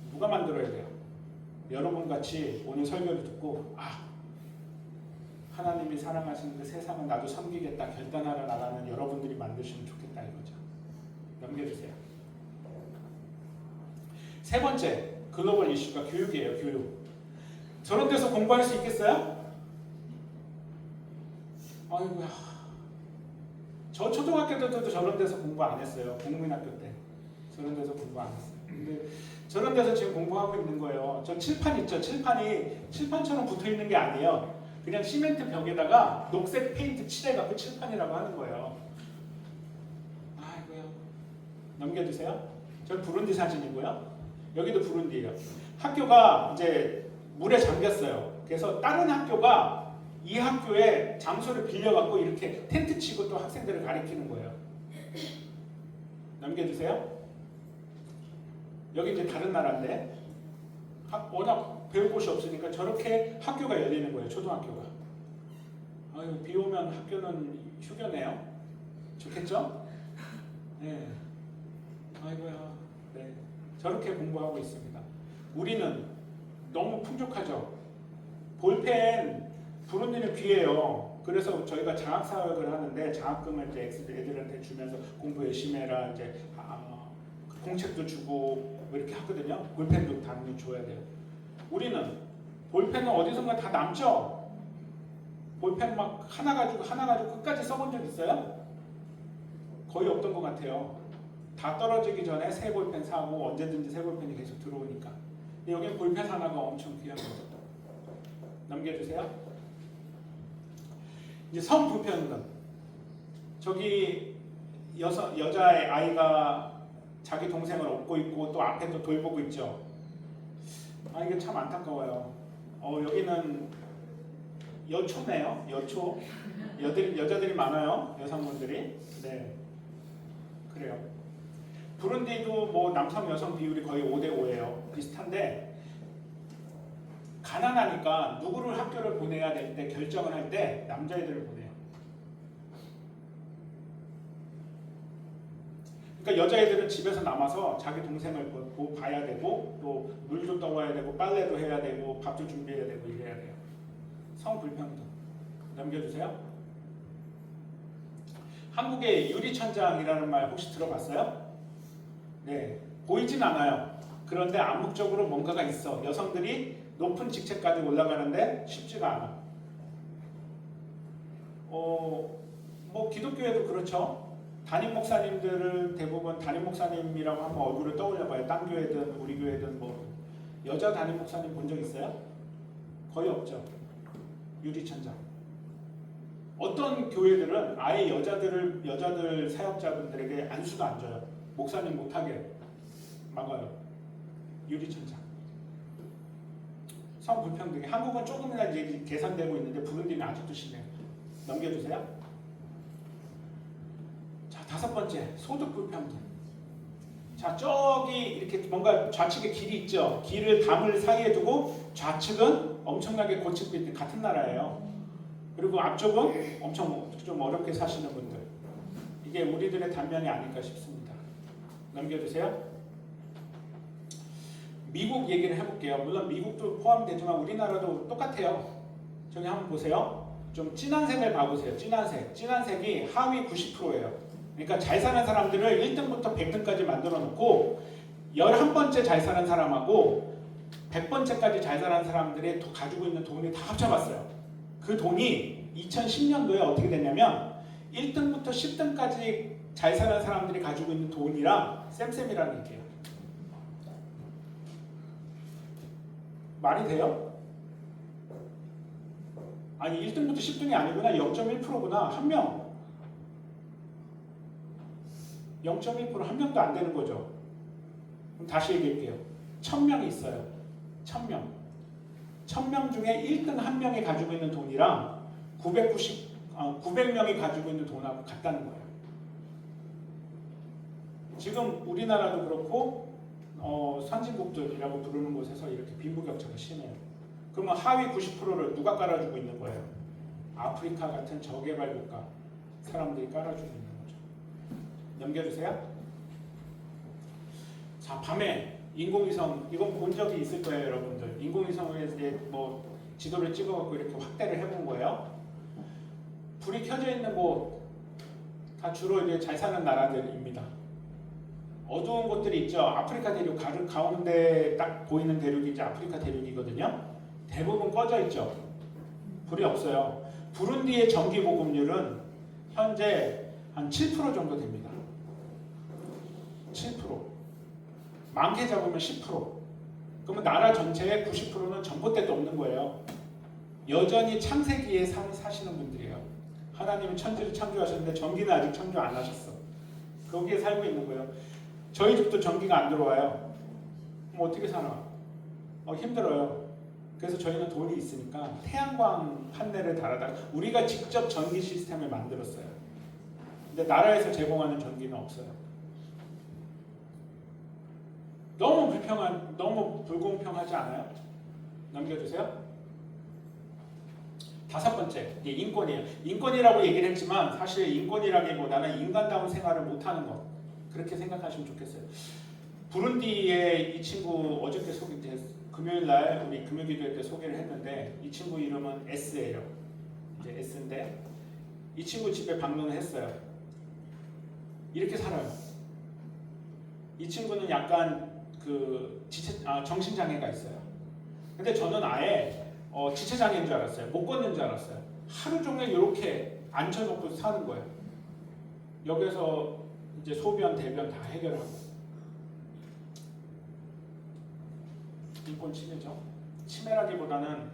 누가 만들어야 돼요? 여러분 같이 오늘 설교를 듣고 하나님이 사랑하시는 그 세상은 나도 섬기겠다 결단하러 나가는 여러분들이 만드시면 좋겠다 이거죠. 넘겨주세요. 세 번째 글로벌 이슈가 교육이에요. 교육. 저런 데서 공부할 수 있겠어요? 아이고야. 저 초등학교 때도 저런 데서 공부 안 했어요. 국민학교 때. 저런 데서 공부 안 했어요. 근데 저런 데서 지금 공부하고 있는 거예요. 저 칠판 있죠? 칠판처럼 붙어 있는 게 아니에요. 그냥 시멘트 벽에다가 녹색 페인트 칠해갖고 칠판이라고 하는 거예요. 아이고야. 넘겨주세요. 저 부룬디 사진이고요. 여기도 부룬디예요. 학교가 이제 물에 잠겼어요. 그래서 다른 학교가 이 학교에 장소를 빌려갖고 이렇게 텐트 치고 또 학생들을 가리키는 거예요. 넘겨주세요. 여기 이제 다른 나라인데 워낙 배울 곳이 없으니까 저렇게 학교가 열리는 거예요. 초등학교가. 아유, 비 오면 학교는 휴교네요. 좋겠죠? 네. 아이고야. 네. 저렇게 공부하고 있습니다. 우리는 너무 풍족하죠. 볼펜 부룬디는 귀해요. 그래서 저희가 장학사역을 하는데 장학금을 이제 애들한테 주면서 공부 열심히 해라 이제 공책도 주고 뭐 이렇게 하거든요. 볼펜도 당연히 줘야 돼요. 우리는 볼펜은 어디선가 다 남죠. 볼펜 막 하나 가지고 끝까지 써본 적 있어요? 거의 없던 것 같아요. 다 떨어지기 전에 새 볼펜 사고 언제든지 새 볼펜이 계속 들어오니까. 여기는 볼펜 하나가 엄청 귀한 거죠. 넘겨주세요. 이제 성불편감. 저기 여자의 아이가 자기 동생을 업고 있고 또 앞에 또 돌보고 있죠. 이게 참 안타까워요. 여기는 여초네요. 여초. 여자들이 많아요. 여성분들이. 네. 그래요. 부룬디도 뭐 남성 여성 비율이 거의 5대5예요. 비슷한데 가난하니까 누구를 학교를 보내야 되는데 결정을 할 때 남자애들을 보내요. 그러니까 여자애들은 집에서 남아서 자기 동생을 봐야 되고 또 물도 떠와야 되고 빨래도 해야 되고 밥도 준비해야 되고 이래야 돼요. 성불평등. 넘겨주세요. 한국의 유리천장이라는 말 혹시 들어봤어요? 네, 보이진 않아요. 그런데 암묵적으로 뭔가가 있어. 여성들이 높은 직책까지 올라가는데 쉽지가 않아. 뭐 기독교에도 그렇죠. 담임 목사님들은 대부분 담임 목사님이라고 하면 얼굴을 떠올려봐요. 딴 교회든 우리 교회든 뭐 여자 담임 목사님 본 적 있어요? 거의 없죠. 유리천장. 어떤 교회들은 아예 여자들 사역자분들에게 안수도 안 줘요. 목사님 못하게 막아요. 유리천장. 성불평등이 한국은 조금이나 이제 개선되고 있는데 부르디는 아직도 심해요. 넘겨주세요. 자, 5번째 소득 불평등. 자, 저기 이렇게 뭔가 좌측에 길이 있죠. 길을 담을 사이에 두고 좌측은 엄청나게 고층빌딩 같은 나라예요. 그리고 앞쪽은 엄청 좀 어렵게 사시는 분들. 이게 우리들의 단면이 아닐까 싶습니다. 넘겨주세요. 미국 얘기를 해볼게요. 물론 미국도 포함되지만 우리나라도 똑같아요. 저기 한번 보세요. 좀 진한 색을 봐보세요. 진한 색. 진한 색이 하위 90%예요. 그러니까 잘 사는 사람들을 1등부터 100등까지 만들어 놓고 11번째 잘 사는 사람하고 100번째까지 잘 사는 사람들이 가지고 있는 돈이 다 합쳐봤어요. 그 돈이 2010년도에 어떻게 됐냐면 1등부터 10등까지 잘 사는 사람들이 가지고 있는 돈이랑 쌤쌤이라는 얘기예요. 말이 돼요? 아니 1등부터 10등이 아니구나. 0.1%구나. 한 명. 0.1% 한 명도 안 되는 거죠. 그럼 다시 얘기할게요. 1000명이 있어요. 1000명. 1000명 중에 1등 한 명이 가지고 있는 돈이랑 900명이 가지고 있는 돈하고 같다는 거예요. 지금 우리나라도 그렇고 선진국들이라고 부르는 곳에서 이렇게 빈부격차가 심해요. 그러면 하위 90%를 누가 깔아주고 있는 거예요? 아프리카 같은 저개발 국가 사람들이 깔아주고 있는 거죠. 넘겨주세요. 자, 밤에 인공위성, 이건 본 적이 있을 거예요, 여러분들. 인공위성에 이제 뭐 지도를 찍어갖고 이렇게 확대를 해본 거예요. 불이 켜져 있는 곳 다 주로 이제 잘 사는 나라들입니다. 어두운 곳들이 있죠. 아프리카 대륙 가운데 딱 보이는 대륙이 이제 아프리카 대륙이거든요. 대부분 꺼져 있죠. 불이 없어요. 부룬디의 전기 보급률은 현재 한 7% 정도 됩니다. 7%. 많게 잡으면 10%. 그러면 나라 전체의 90%는 전봇대도 없는 거예요. 여전히 창세기에 사시는 분들이에요. 하나님은 천지를 창조하셨는데 전기는 아직 창조 안 하셨어. 거기에 살고 있는 거예요. 저희 집도 전기가 안 들어와요. 그럼 어떻게 사나? 힘들어요. 그래서 저희는 돈이 있으니까 태양광 판넬을 달아다가 우리가 직접 전기 시스템을 만들었어요. 근데 나라에서 제공하는 전기는 없어요. 너무 불공평하지 않아요? 넘겨주세요. 5번째, 이게 인권이에요. 인권이라고 얘기를 했지만 사실 인권이라기보다는 인간다운 생활을 못하는 것. 그렇게 생각하시면 좋겠어요. 부룬디의 이 친구 어저께 금요일날 우리 금요기도회 때 소개를 했는데 이 친구 이름은 S예요. 이제 S인데 이 친구 집에 방문을 했어요. 이렇게 살아요. 이 친구는 약간 정신장애가 있어요. 근데 저는 아예 지체장애인 줄 알았어요. 못 걷는 줄 알았어요. 하루 종일 이렇게 앉혀놓고 사는 거예요. 여기서 이제 소변, 대변 다 해결하고. 인권 침해죠. 침해라기보다는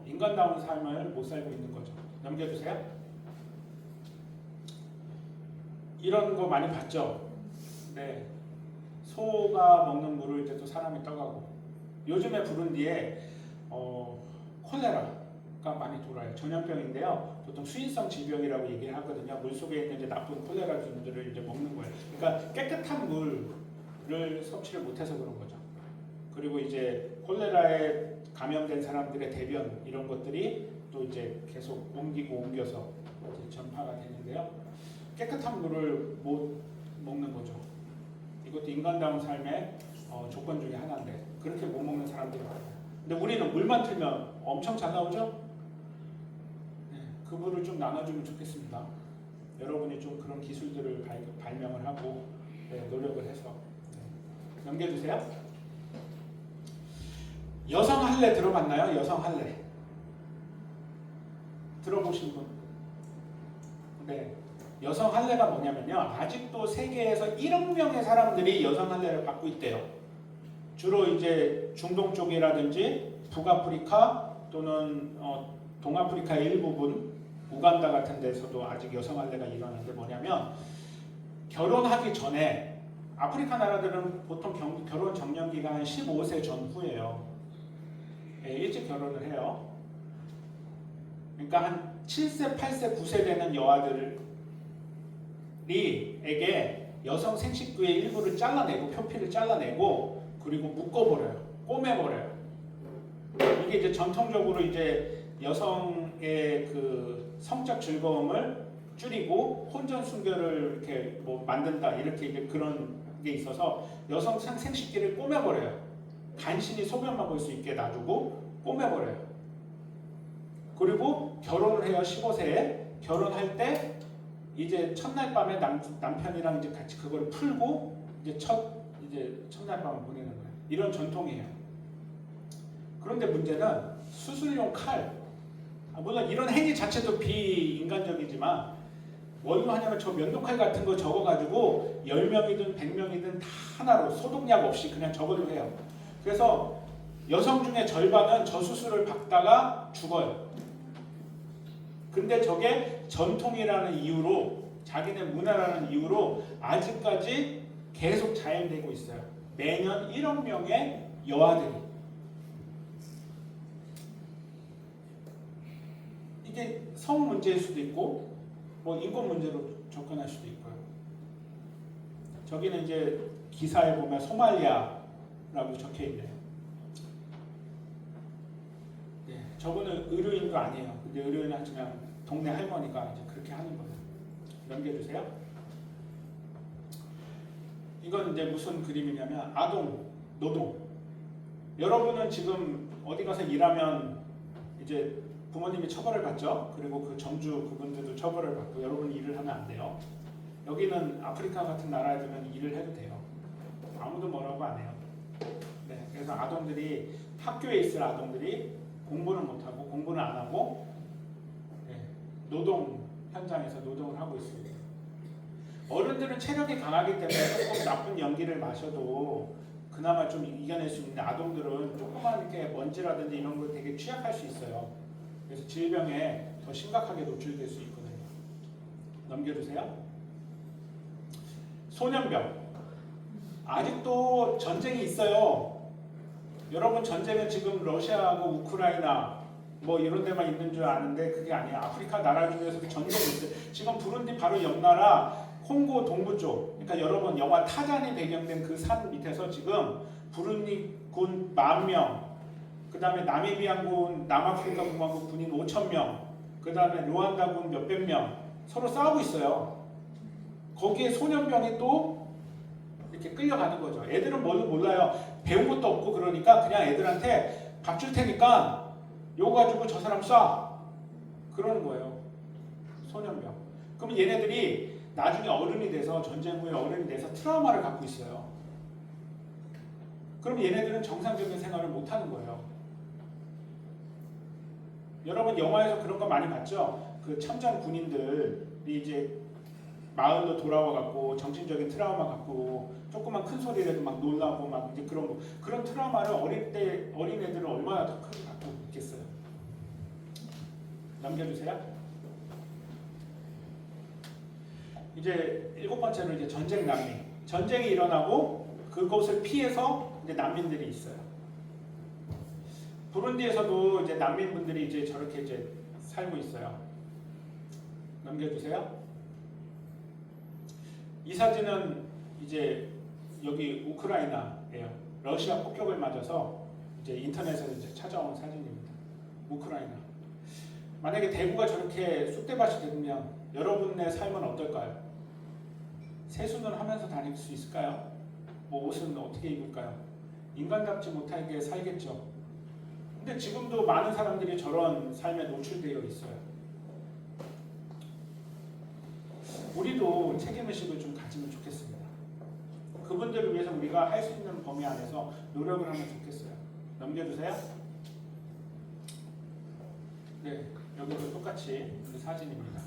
인간다운 삶을 못 살고 있는 거죠. 넘겨주세요. 이런 거 많이 봤죠? 네. 소가 먹는 물을 이제 또 사람이 떠가고. 요즘에 부룬디에 콜레라가 많이 돌아요. 전염병인데요. 보통 수인성 질병이라고 얘기를 하거든요. 물 속에 있는 이제 나쁜 콜레라 균들을 이제 먹는 거예요. 그러니까 깨끗한 물을 섭취를 못해서 그런 거죠. 그리고 이제 콜레라에 감염된 사람들의 대변 이런 것들이 또 이제 계속 옮겨서 이제 전파가 되는데요. 깨끗한 물을 못 먹는 거죠. 이것도 인간다운 삶의 조건 중에 하나인데 그렇게 못 먹는 사람들이 많아요. 근데 우리는 물만 틀면 엄청 잘 나오죠? 네, 그 물을 좀 나눠주면 좋겠습니다. 여러분이 좀 그런 기술들을 발명을 하고 노력을 해서 넘겨주세요. 여성 할례 들어봤나요? 여성 할례 들어보신 분? 네. 여성 할례가 뭐냐면요. 아직도 세계에서 1억 명의 사람들이 여성 할례를 받고 있대요. 주로 이제 중동 쪽이라든지 북아프리카 또는 동아프리카 일부분, 우간다 같은 데서도 아직 여성 할례가 일어나는데 뭐냐면 결혼하기 전에 아프리카 나라들은 보통 결혼 정년 기간은 15세 전후예요. 네, 일찍 결혼을 해요. 그러니까 한 7세, 8세, 9세 되는 여아들에게 여성 생식부의 일부를 잘라내고 표피를 잘라내고 그리고 묶어버려요. 꼬매버려요. 이게 이제 전통적으로 이제 여성의 그 성적 즐거움을 줄이고 혼전 순결을 이렇게 뭐 만든다 이렇게 이제 그런 게 있어서 여성 생식기를 꼬매버려요. 간신히 소변만 볼 수 있게 놔두고 꼬매버려요. 그리고 결혼을 해요. 15세에 결혼할 때 이제 첫날 밤에 남편이랑 이제 같이 그걸 풀고 이제 첫날 밤을 보내는 거예요. 이런 전통이에요. 그런데 문제는 수술용 칼, 물론 이런 행위 자체도 비인간적이지만 뭘로 하냐면 저 면도칼 같은 거 적어가지고 10명이든 100명이든 다 하나로 소독약 없이 그냥 저걸로 해요. 그래서 여성 중에 절반은 저 수술을 받다가 죽어요. 근데 저게 전통이라는 이유로 자기네 문화라는 이유로 아직까지 계속 자행되고 있어요. 매년 1억 명의 여아들이. 이게 성 문제일 수도 있고 뭐 인권 문제로 접근할 수도 있고요. 저기는 이제 기사에 보면 소말리아라고 적혀 있네요. 네, 저거는 의료인도 아니에요. 근데 의료인은 그냥 동네 할머니가 이제 그렇게 하는 거예요. 넘겨주세요. 이건 이제 무슨 그림이냐면 아동, 노동. 여러분은 지금 어디 가서 일하면 이제 부모님이 처벌을 받죠. 그리고 그 정주 그분들도 처벌을 받고 여러분 일을 하면 안 돼요. 여기는 아프리카 같은 나라에 두면 일을 해도 돼요. 아무도 뭐라고 안 해요. 네, 그래서 아동들이 학교에 있을 아동들이 공부는 못하고 공부는 안 하고 노동 현장에서 노동을 하고 있습니다. 어른들은 체력이 강하기 때문에 조금 나쁜 연기를 마셔도 그나마 좀 이겨낼 수 있는데 아동들은 조그만 이렇게 먼지라든지 이런 거 되게 취약할 수 있어요. 그래서 질병에 더 심각하게 노출될 수 있거든요. 넘겨주세요. 소년병. 아직도 전쟁이 있어요. 여러분 전쟁은 지금 러시아하고 우크라이나 뭐 이런 데만 있는 줄 아는데 그게 아니에요. 아프리카 나라 중에서도 전쟁이 있어요. 지금 부룬디 바로 옆 나라 콩고 동부 쪽, 그러니까 여러분 영화 타잔이 배경된 그 산 밑에서 지금 부룬디 군 10,000명, 그 다음에 나미비안군, 남아프리카 공화국 군인 5,000명, 그 다음에 루안다 군 몇백 명 서로 싸우고 있어요. 거기에 소년병이 또 이렇게 끌려가는 거죠. 애들은 뭘도 몰라요. 배운 것도 없고 그러니까 그냥 애들한테 밥 줄 테니까 요거 가지고 저 사람 쏴. 그러는 거예요. 소년병. 그럼 얘네들이 나중에 어른이 돼서 전쟁 후에 어른이 돼서 트라우마를 갖고 있어요. 그럼 얘네들은 정상적인 생활을 못 하는 거예요. 여러분 영화에서 그런 거 많이 봤죠? 그 참전 군인들이 이제 마을로 돌아와 갖고 정신적인 트라우마 갖고 조그만 큰 소리라도 막 놀라고 막 이제 그런 거, 그런 트라우마를 어린 애들은 얼마나 더 크게 갖고 있겠어요. 넘겨주세요. 이제 7번째로 이제 전쟁 난민. 전쟁이 일어나고 그곳을 피해서 이제 난민들이 있어요. 부룬디에서도 이제 난민분들이 이제 저렇게 이제 살고 있어요. 넘겨주세요. 이 사진은 이제 여기 우크라이나예요. 러시아 폭격을 맞아서 이제 인터넷에서 이제 찾아온 사진입니다. 우크라이나. 만약에 대구가 저렇게 쑥대밭이 되면 여러분의 삶은 어떨까요? 세수는 하면서 다닐 수 있을까요? 뭐 옷은 어떻게 입을까요? 인간답지 못하게 살겠죠. 근데 지금도 많은 사람들이 저런 삶에 노출되어 있어요. 우리도 책임의식을 좀 가지면 좋겠습니다. 그분들을 위해서 우리가 할 수 있는 범위 안에서 노력을 하면 좋겠어요. 넘겨주세요. 네, 여기도 똑같이 우리 사진입니다.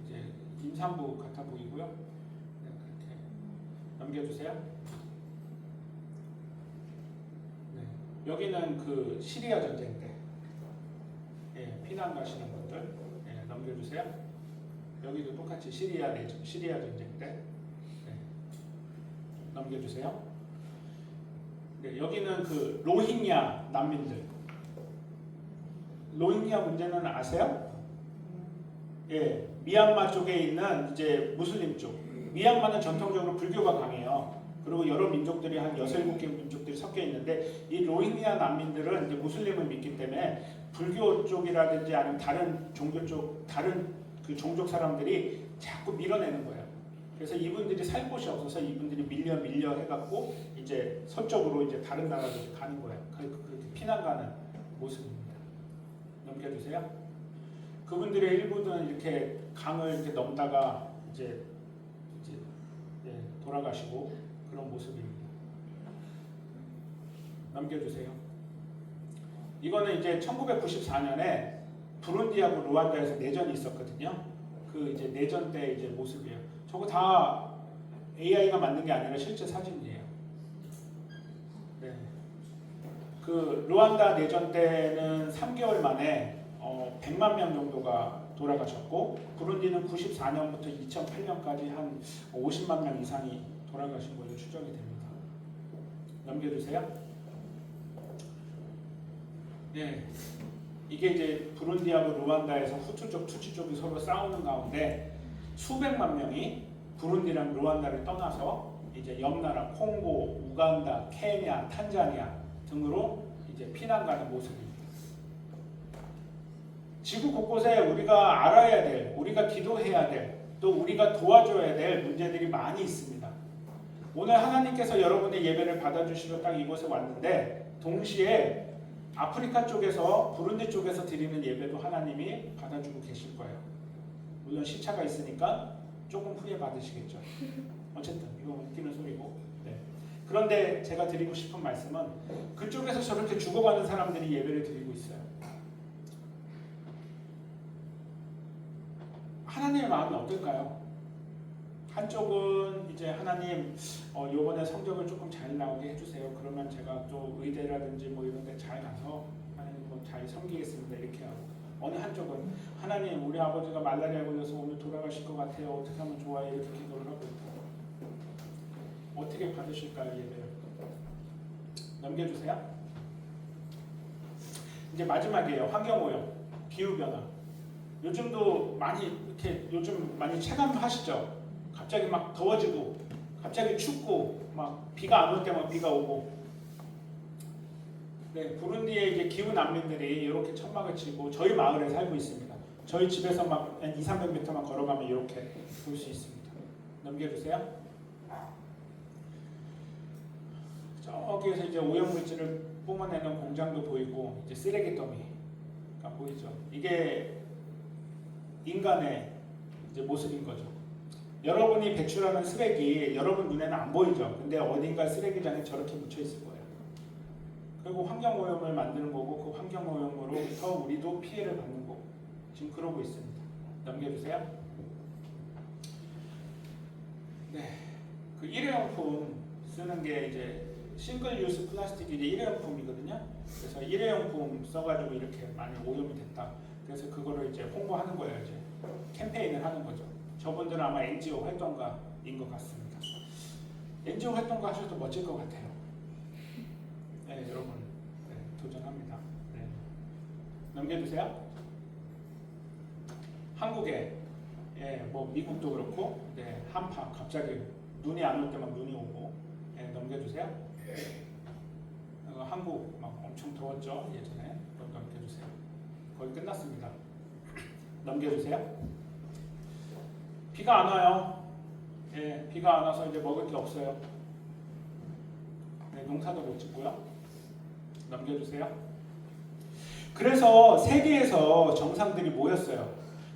이제 임산부 같아 보이고요. 네, 그렇게 넘겨주세요. 네, 여기는 그 시리아 전쟁 때 피난 가시는 분들 넘겨주세요. 여기도 똑같이 시리아 전쟁 때 넘겨주세요. 네, 여기는 그 로힝야 난민들. 로힝야 문제는 아세요? 예, 미얀마 쪽에 있는 이제 무슬림 쪽. 미얀마는 전통적으로 불교가 강해요. 그리고 여러 민족들이 한 6, 7개 민족들이 섞여 있는데 이 로힝야 난민들은 이제 무슬림을 믿기 때문에 불교 쪽이라든지 아니면 다른 종교 쪽, 다른 그 종족 사람들이 자꾸 밀어내는 거예요. 그래서 이분들이 살 곳이 없어서 이분들이 밀려 해갖고 이제 서쪽으로 이제 다른 나라로 가는 거예요. 그렇게 피난 가는 모습입니다. 넘겨주세요. 그분들의 일부는 이렇게 강을 이렇게 넘다가 이제 돌아가시고 그런 모습입니다. 넘겨주세요. 이거는 이제 1994년에 부룬디하고 루안다에서 내전이 있었거든요. 그 이제 내전 때 이제 모습이에요. 저거 다 AI가 만든 게 아니라 실제 사진이에요. 네. 그 루안다 내전 때는 3개월 만에 100만 명 정도가 돌아가셨고 부룬디는 94년부터 2008년까지 한 50만 명 이상이 돌아가신 걸로 추정이 됩니다. 넘겨주세요. 네. 이게 이제 부룬디하고 루안다에서 후투 쪽, 투치 쪽이 서로 싸우는 가운데 수백만 명이 부룬디랑 루안다를 떠나서 이제 옆나라 콩고, 우간다, 케냐, 탄자니아 등으로 이제 피난 가는 모습입니다. 지구 곳곳에 우리가 알아야 될, 우리가 기도해야 될, 또 우리가 도와줘야 될 문제들이 많이 있습니다. 오늘 하나님께서 여러분의 예배를 받아주시러 딱 이곳에 왔는데 동시에 아프리카 쪽에서 부룬디 쪽에서 드리는 예배도 하나님이 받아주고 계실 거예요. 물론 시차가 있으니까 조금 후에 받으시겠죠. 어쨌든 이거 웃기는 소리고. 네. 그런데 제가 드리고 싶은 말씀은 그쪽에서 저렇게 죽어가는 사람들이 예배를 드리고 있어요. 하나님의 마음이 어떨까요? 한쪽은 이제 하나님 요번에 성적을 조금 잘 나오게 해주세요. 그러면 제가 또 의대라든지 뭐 이런 데 잘 가서 하나님 뭐 잘 섬기겠습니다. 이렇게 하고 어느 한쪽은 하나님 우리 아버지가 말라리아 걸려서 오늘 돌아가실 것 같아요. 어떻게 하면 좋아요? 이렇게 기도를 하고 있고 어떻게 받으실까요? 예배를 넘겨주세요. 이제 마지막이에요. 환경오염, 기후변화. 요즘도 많이 이렇게 요즘 많이 체감하시죠? 갑자기 막 더워지고 갑자기 춥고 막 비가 안 올 때만 비가 오고. 네, 부룬디의 이제 기후 난민들이 이렇게 천막을 치고 저희 마을에 살고 있습니다. 저희 집에서 막 한 200~300m만 걸어가면 이렇게 볼 수 있습니다. 넘겨주세요. 저기에서 이제 오염물질을 뿜어내는 공장도 보이고 이제 쓰레기 더미가 보이죠. 이게 인간의 이제 모습인 거죠. 여러분이 배출하는 쓰레기 여러분 눈에는 안 보이죠. 근데 어딘가 쓰레기장에 저렇게 묻혀 있을 거예요. 그리고 환경오염을 만드는 거고 그 환경오염으로부터 우리도 피해를 받는 거고 지금 그러고 있습니다. 넘겨주세요. 네, 그 일회용품 쓰는 게 이제 싱글 유스 플라스틱이 이제 일회용품이거든요. 그래서 일회용품 써가지고 이렇게 많이 오염이 됐다. 그래서 그거를 이제 홍보하는 거예요. 이제 캠페인을 하는 거죠. 저분들은 아마 NGO 활동가인 것 같습니다. NGO 활동가 하셔도 멋질 것 같아요. 네, 여러분 도전합니다. 네. 넘겨주세요. 한국에 뭐 미국도 그렇고 한파 갑자기 눈이 안 올 때만 눈이 오고 넘겨주세요. 한국 막 엄청 더웠죠 예전에. 넘겨주세요. 거의 끝났습니다. 넘겨주세요. 비가 안 와요. 예, 비가 안 와서 이제 먹을 게 없어요. 네, 농사도 못 짓고요. 넘겨주세요. 그래서 세계에서 정상들이 모였어요.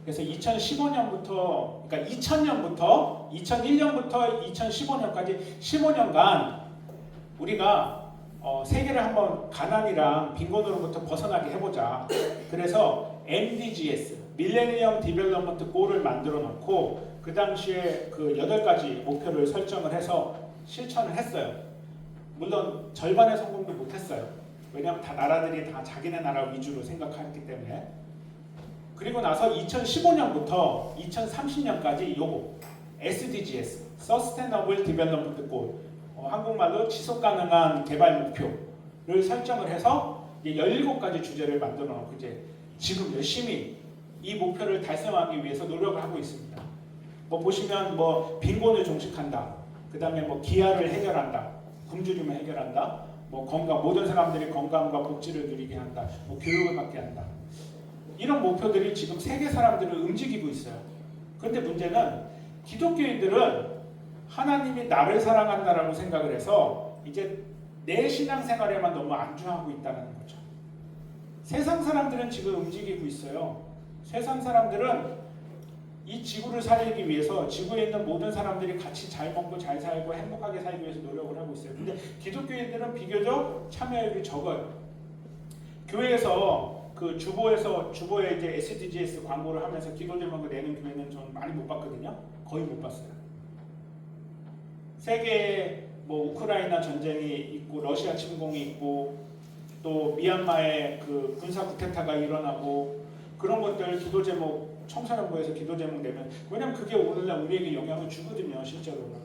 그래서 2015년부터, 그러니까 2000년부터 2001년부터 2015년까지 15년간 우리가 세계를 한번 가난이랑 빈곤으로부터 벗어나게 해보자. 그래서 MDGs, 밀레니엄 디벨롭먼트 골을 만들어 놓고 그 당시에 그 8가지 목표를 설정을 해서 실천을 했어요. 물론 절반의 성공도 못했어요. 왜냐하면 다 나라들이 다 자기네 나라 위주로 생각했기 때문에. 그리고 나서 2015년부터 2030년까지 요거 SDGs, Sustainable Development Goal, 한국말로 지속가능한 개발 목표를 설정을 해서 17가지 주제를 만들어 놓고 이제 지금 열심히 이 목표를 달성하기 위해서 노력을 하고 있습니다. 뭐 보시면 뭐 빈곤을 종식한다, 그 다음에 뭐 기아를 해결한다, 굶주림을 해결한다, 뭐 건강, 모든 사람들이 건강과 복지를 누리게 한다, 뭐 교육을 받게 한다. 이런 목표들이 지금 세계 사람들을 움직이고 있어요. 그런데 문제는 기독교인들은 하나님이 나를 사랑한다라고 생각을 해서 이제 내 신앙생활에만 너무 안주하고 있다는 거죠. 세상 사람들은 지금 움직이고 있어요. 세상 사람들은 이 지구를 살리기 위해서 지구에 있는 모든 사람들이 같이 잘 먹고 잘 살고 행복하게 살기 위해서 노력을 하고 있어요. 근데 기독교인들은 비교적 참여율이 적어요. 교회에서 그 주보에 이제 SDGs 광고를 하면서 기도 제목을 내는 교회는 저는 많이 못 봤거든요. 거의 못 봤어요. 세계에 뭐 우크라이나 전쟁이 있고 러시아 침공이 있고 또 미얀마의 그 군사 쿠데타가 일어나고 그런 것들 기도 제목 청소년부에서 기도 제목 내면, 왜냐면 그게 오늘날 우리에게 영향을 주거든요. 실제로는.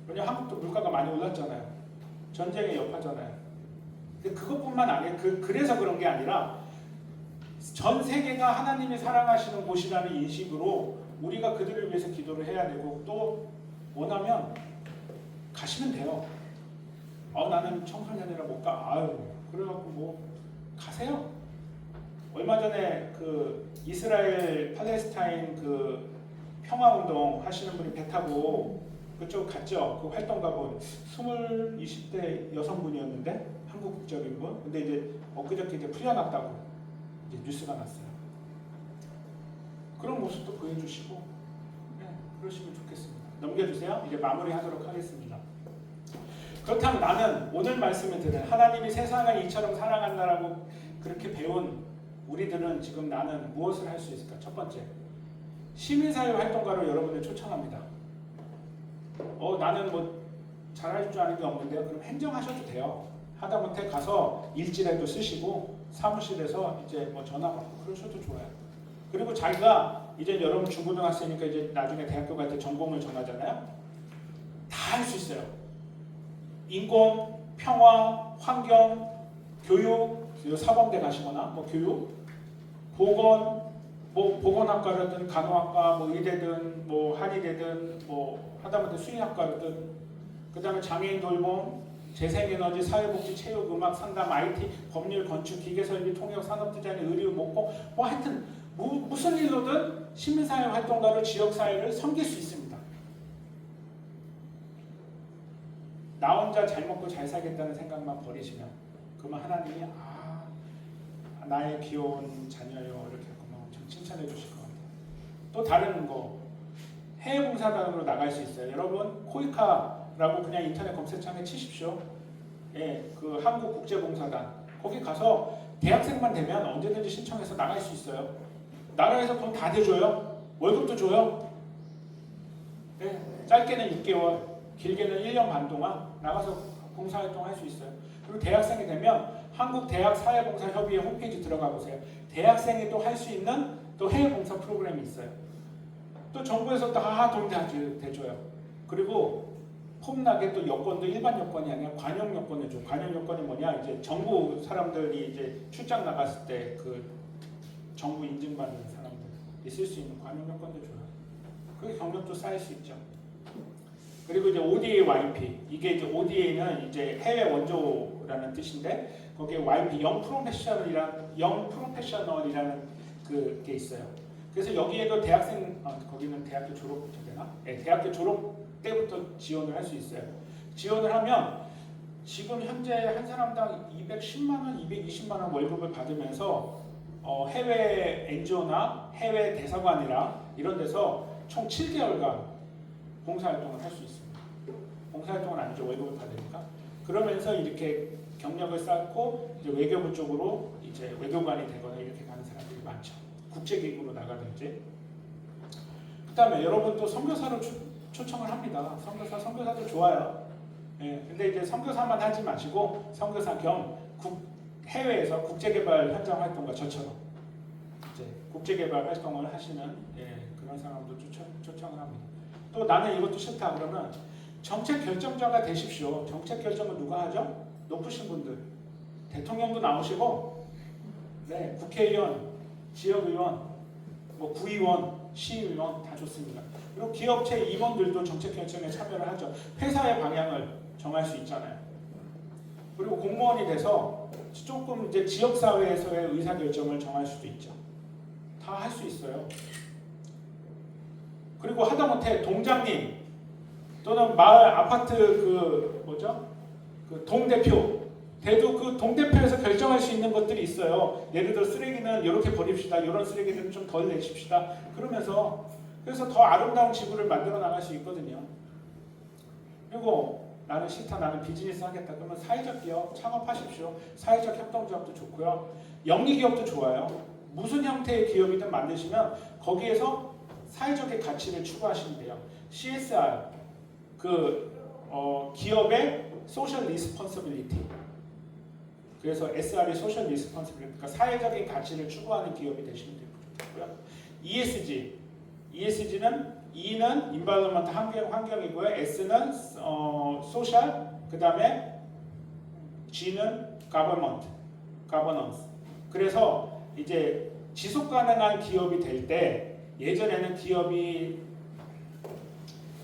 왜냐면 한국도 물가가 많이 올랐잖아요. 전쟁의 여파잖아요. 근데 그것뿐만 아니에요. 그래서 그런 게 아니라 전 세계가 하나님이 사랑하시는 곳이라는 인식으로 우리가 그들을 위해서 기도를 해야 되고, 또 원하면 가시면 돼요. 나는 청소년이라 못 가. 아유, 그래갖고 뭐 가세요. 얼마 전에 그 이스라엘 팔레스타인 그 평화운동 하시는 분이 배 타고 그쪽 갔죠. 그 활동 가본 20대 여성분이었는데 한국 국적인 분. 근데 이제 엊그저께 이제 풀려났다고 이제 뉴스가 났어요. 그런 모습도 보여주시고, 네, 그러시면 좋겠습니다. 넘겨주세요. 이제 마무리하도록 하겠습니다. 그렇다면 나는 오늘 말씀을 들은 하나님이 세상을 이처럼 사랑한다라고 그렇게 배운 우리들은 지금 나는 무엇을 할 수 있을까? 첫 번째, 시민사회 활동가로 여러분을 초청합니다. 나는 뭐 잘할 줄 아는 게 없는데요. 그럼 행정하셔도 돼요. 하다못해 가서 일지라도 쓰시고 사무실에서 이제 뭐 전화 받고 그러셔도 좋아요. 그리고 자기가 이제 여러분 중고등학생이니까 이제 나중에 대학교 갈 때 전공을 정하잖아요. 다 할 수 있어요. 인권, 평화, 환경, 교육, 사범대 가시거나 뭐 교육, 보건, 뭐 보건학과라든 간호학과, 뭐 의대든 뭐 한의대든 뭐 하다못해 수의학과라든, 그다음에 장애인 돌봄, 재생에너지, 사회복지, 체육, 음악, 상담, IT, 법률, 건축, 기계설비, 통역, 산업디자인, 의류, 목공, 뭐 하여튼 무슨 일로든 시민사회 활동가로 지역사회를 섬길 수 있습니다. 나 혼자 잘 먹고 잘 살겠다는 생각만 버리시면, 그러면 하나님이 나의 귀여운 자녀요 이렇게 엄청 칭찬해 주실 것 같아요. 또 다른 거, 해외 봉사단으로 나갈 수 있어요. 여러분 코이카라고 그냥 인터넷 검색창에 치십시오. 예, 그 한국국제봉사단 거기 가서 대학생만 되면 언제든지 신청해서 나갈 수 있어요. 나라에서 돈 다 대줘요. 월급도 줘요. 예, 짧게는 6개월, 길게는 1년 반 동안 나가서 봉사활동 할 수 있어요. 그리고 대학생이 되면 한국대학사회봉사협의회 홈페이지 들어가 보세요. 대학생이 또 할 수 있는 또 해외봉사 프로그램이 있어요. 또 정부에서 다 돈 대줘요. 그리고 폼나게 또 여권도 일반 여권이 아니라 관용 여권을 줘. 관용 여권이 뭐냐? 이제 정부 사람들이 이제 출장 나갔을 때 그 정부 인증받는 사람들이 쓸 수 있는 관용 여권도 줘요. 그게 경력도 쌓일 수 있죠. 그리고 이제 ODA/YP, 이게 이제 ODA는 이제 해외 원조라는 뜻인데 거기에 YP, 영 프로페셔널이라는 그게 있어요. 그래서 여기에도 대학생, 거기는 대학교 졸업부터 되나? 네, 대학교 졸업 때부터 지원을 할 수 있어요. 지원을 하면 지금 현재 한 사람당 210만 원, 220만 원 월급을 받으면서 해외 NGO나 해외 대사관이랑 이런 데서 총 7개월간 봉사활동을 할 수 있습니다. 봉사활동은 아니죠. 월급을 받으니까. 그러면서 이렇게 경력을 쌓고 이제 외교부 쪽으로 이제 외교관이 되거나 이렇게 가는 사람들이 많죠. 국제기구로 나가든지. 그다음에 여러분 또 선교사로 초청을 합니다. 선교사도 좋아요. 예, 근데 이제 선교사만 하지 마시고 선교사 겸 해외에서 국제개발 현장 활동과 저처럼 이제 국제개발 활동을 하시는 그런 사람도 초청을 합니다. 또 나는 이것도 싫다 그러면 정책 결정자가 되십시오. 정책 결정은 누가 하죠? 높으신 분들. 대통령도 나오시고, 네, 국회의원, 지역의원, 뭐 구의원, 시의원 다 좋습니다. 그리고 기업체 임원들도 정책 결정에 참여를 하죠. 회사의 방향을 정할 수 있잖아요. 그리고 공무원이 돼서 조금 이제 지역 사회에서의 의사 결정을 정할 수도 있죠. 다 할 수 있어요. 그리고 하다못해 동장님 또는 마을 아파트 그 동대표 대도 그 동대표에서 결정할 수 있는 것들이 있어요. 예를 들어 쓰레기는 이렇게 버립시다. 이런 쓰레기들은 좀 덜 내십시다. 그래서 더 아름다운 지구를 만들어 나갈 수 있거든요. 그리고 나는 싫다. 나는 비즈니스 하겠다. 그러면 사회적 기업 창업하십시오. 사회적 협동조합도 좋고요. 영리기업도 좋아요. 무슨 형태의 기업이든 만드시면 거기에서 사회적인 가치를 추구하시면 돼요. CSR 기업의 소셜 리스폰서빌리티. 그래서 SR이 소셜 리스폰서빌리티, 그러니까 사회적인 가치를 추구하는 기업이 되시면 되고요. ESG는 E는 environment 환경이고요. S는 social, 그다음에 G는 governance. 그래서 이제 지속 가능한 기업이 될 때 예전에는 기업이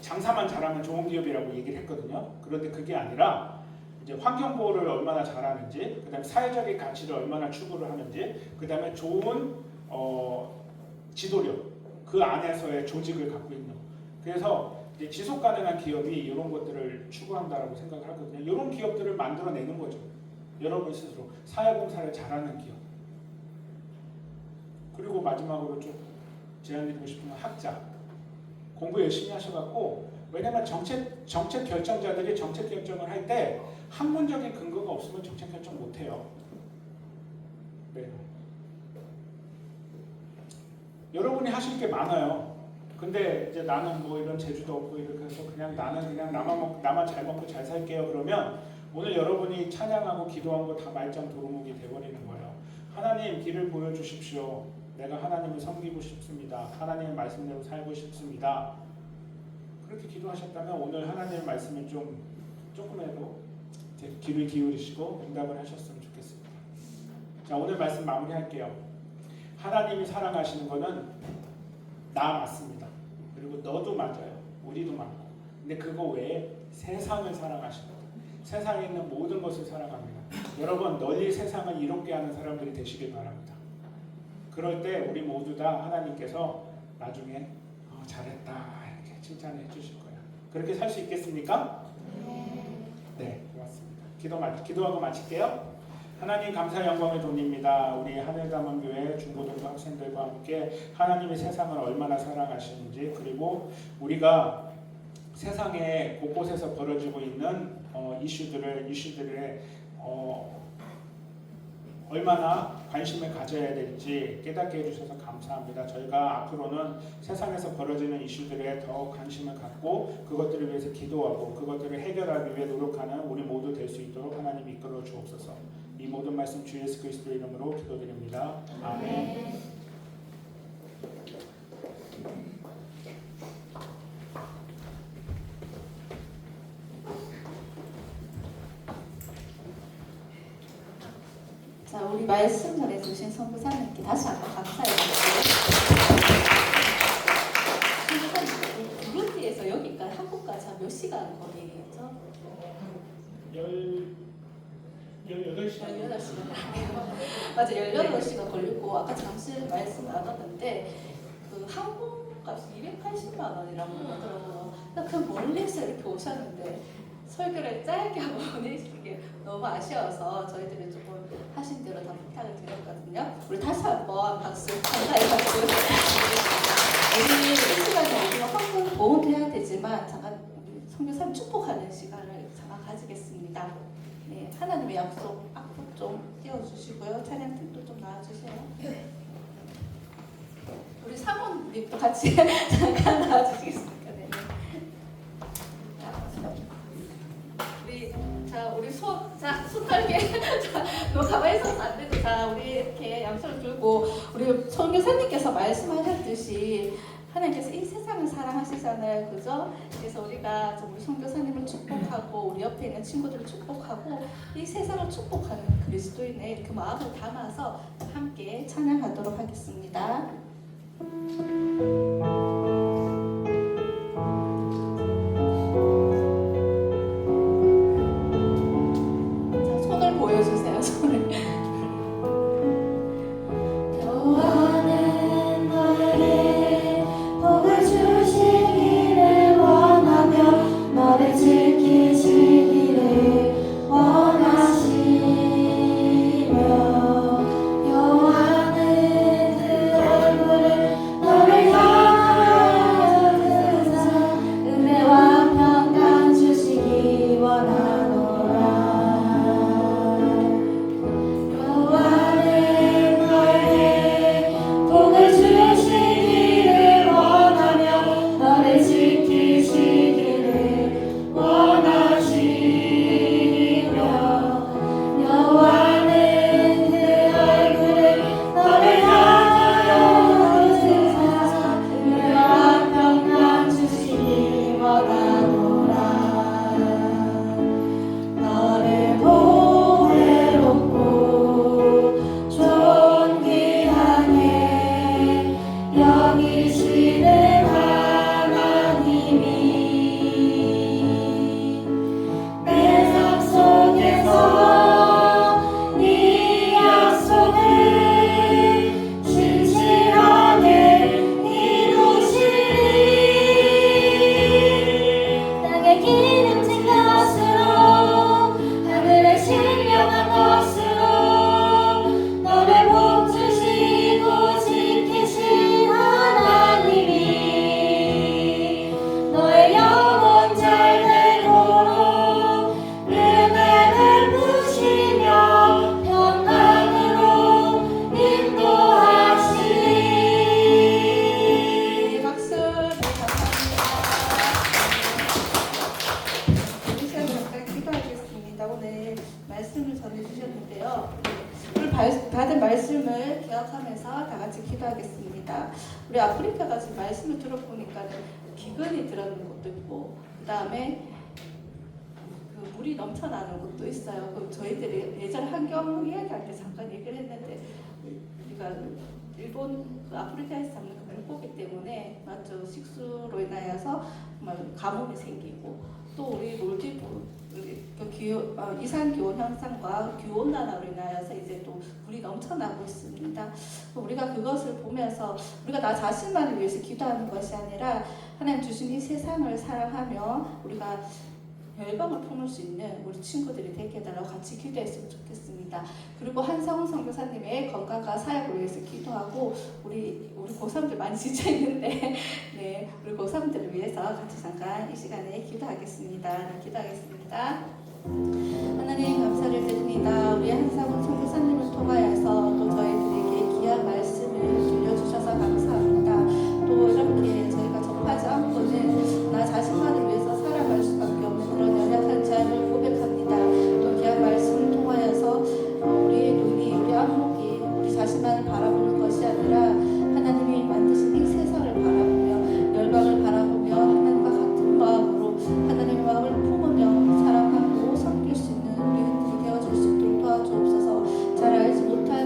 장사만 잘하면 좋은 기업이라고 얘기를 했거든요. 그런데 그게 아니라 이제 환경 보호를 얼마나 잘하는지, 그다음에 사회적인 가치를 얼마나 추구를 하는지, 그다음에 좋은 지도력, 그 안에서의 조직을 갖고 있는. 그래서 이제 지속 가능한 기업이 이런 것들을 추구한다라고 생각을 하거든요. 이런 기업들을 만들어내는 거죠. 여러분 스스로 사회봉사를 잘하는 기업. 그리고 마지막으로 좀 제안드리고 싶은 건 학자. 공부 열심히 하셔갖고, 왜냐면 정책 결정자들이 정책 결정을 할 때 학문적인 근거가 없으면 정책 결정 못해요. 네. 여러분이 하실 게 많아요. 근데 이제 나는 뭐 이런 재주도 없고 이렇게 해서 나는 나만 잘 먹고 잘 살게요. 그러면 오늘 여러분이 찬양하고 기도한 거 다 말짱 도루묵이 돼버리는 거예요. 하나님 길을 보여주십시오. 내가 하나님을 섬기고 싶습니다. 하나님의 말씀대로 살고 싶습니다. 그렇게 기도하셨다면 오늘 하나님의 말씀을 조금이라도 귀를 기울이시고 응답을 하셨으면 좋겠습니다. 자, 오늘 말씀 마무리할게요. 하나님이 사랑하시는 거는 나 맞습니다. 그리고 너도 맞아요. 우리도 맞고. 근데 그거 외에 세상을 사랑하시는 거예요. 세상에 있는 모든 것을 사랑합니다. 여러분 널리 세상을 이롭게 하는 사람들이 되시길 바랍니다. 그럴 때 우리 모두 다 하나님께서 나중에 잘했다 이렇게 칭찬해 주실 거예요. 그렇게 살 수 있겠습니까? 네, 고맙습니다. 기도하고 마칠게요. 하나님 감사 영광을 돌립니다. 우리 하늘담원교회 중고등부 학생들과 함께 하나님이 세상을 얼마나 사랑하시는지, 그리고 우리가 세상에 곳곳에서 벌어지고 있는 이슈들에 얼마나 관심을 가져야 될지 깨닫게 해주셔서 감사합니다. 저희가 앞으로는 세상에서 벌어지는 이슈들에 더 관심을 갖고 그것들을 위해서 기도하고 그것들을 해결하기 위해 노력하는 우리 모두 될 수 있도록 하나님 이끌어 주옵소서. 이 모든 말씀 주 예수 그리스도 이름으로 기도드립니다. 아멘. 자, 우리 말씀 전해주신 선교사님께 다시 한번 감사해드리고요. 부르디에서 여기까지 한국까지 한 몇 시간 거리겠죠? 18시간. 18시간. 맞아, 18시간 걸리고 아까 잠시 말씀 나눴는데 설교값이 280만 원이라고 하더라고요. 그 멀리서 이렇게 오셨는데 설교를 짧게 하고 보내시는 게 너무 아쉬워서 저희들이 조금 하신 대로 다 부탁을 드렸거든요. 우리 다시 한번 박수, 감사의 박수. 우리 이 시간에 우리가 헌금 모험해야 되지만 잠깐 우리 선교사님 축복하는 시간을 잠깐 가지겠습니다. 네, 하나님의 약속 앞으로 좀 띄워주시고요. 찬양팀도 좀 나와주세요. 우리 사모님도 같이 잠깐 나와주시겠습니까? 네. 우리 손 떨게. 자, 너 가만히 있어서 안 되죠. 자, 우리 이렇게 양손을 들고 우리 선교사님께서 말씀하셨듯이 하나님께서 이 세상을 사랑하시잖아요, 그죠? 그래서 우리가 우리 선교사님을 축복하고 우리 옆에 있는 친구들을 축복하고 이 세상을 축복하는 그리스도인의 그 마음을 담아서 함께 찬양하도록 하겠습니다. 보여주세요, 손을. 여호와는 너에게 복을 주시기를 원하며 너를 지키시기를 원하시며 여호와는 그 얼굴을 너를 향하여 드사 은혜와 평강 주시기 원하노라. 받은 말씀을 기억하면서 다 같이 기도하겠습니다. 우리 아프리카가 지금 말씀을 들어보니까 기근이 들어있는 곳도 있고 그 다음에 그 물이 넘쳐나는 곳도 있어요. 그럼 저희들이 예전에 환경 이야기할 때 잠깐 얘기를 했는데 우리가 일본 그 아프리카에서 잡는 그 물고기 때문에 맞죠? 식수로 인하여서 가뭄이 생기고 또 우리 몰디브 그 이상 기온 현상과 기온난화로 인하여서 이제 또 물이 넘쳐나고 있습니다. 우리가 그것을 보면서 우리가 나 자신만을 위해서 기도하는 것이 아니라 하나님 주신 이 세상을 사랑하며 우리가 열방을 품을 수 있는 우리 친구들이 되게 해달라고 같이 기도했으면 좋겠습니다. 그리고 한성훈 선교사님의 건강과 사역을 위해서 기도하고 우리 고3들 많이 지쳐 있는데 네, 우리 고3들을 위해서 같이 잠깐 이 시간에 기도하겠습니다. 네, 기도하겠습니다. 하나님 감사를 드립니다. 우리 한성훈 선교사님을 통하여서 또 저희들에게 귀한 말씀을 들려주셔서 감사합니다. 또 이렇게 저희가 접하지 않고는 나 자신만을 위해서 살아갈 수밖에 없는 그런 연약한 자를 고백합니다. 또 귀한 말씀을 통하여서 우리의 눈이 우리 안목이 우리 자신만을 바라보는 것이 아니라 하나님이 만드신 이 세상을 바라보며 열방을 바라보며 하나님과 같은 마음으로 하나님의 마음을 품으며 사랑하고 섬길 수 있는 우리들이 되어줄 수 있도록 도와주옵소서. 잘 알지 못할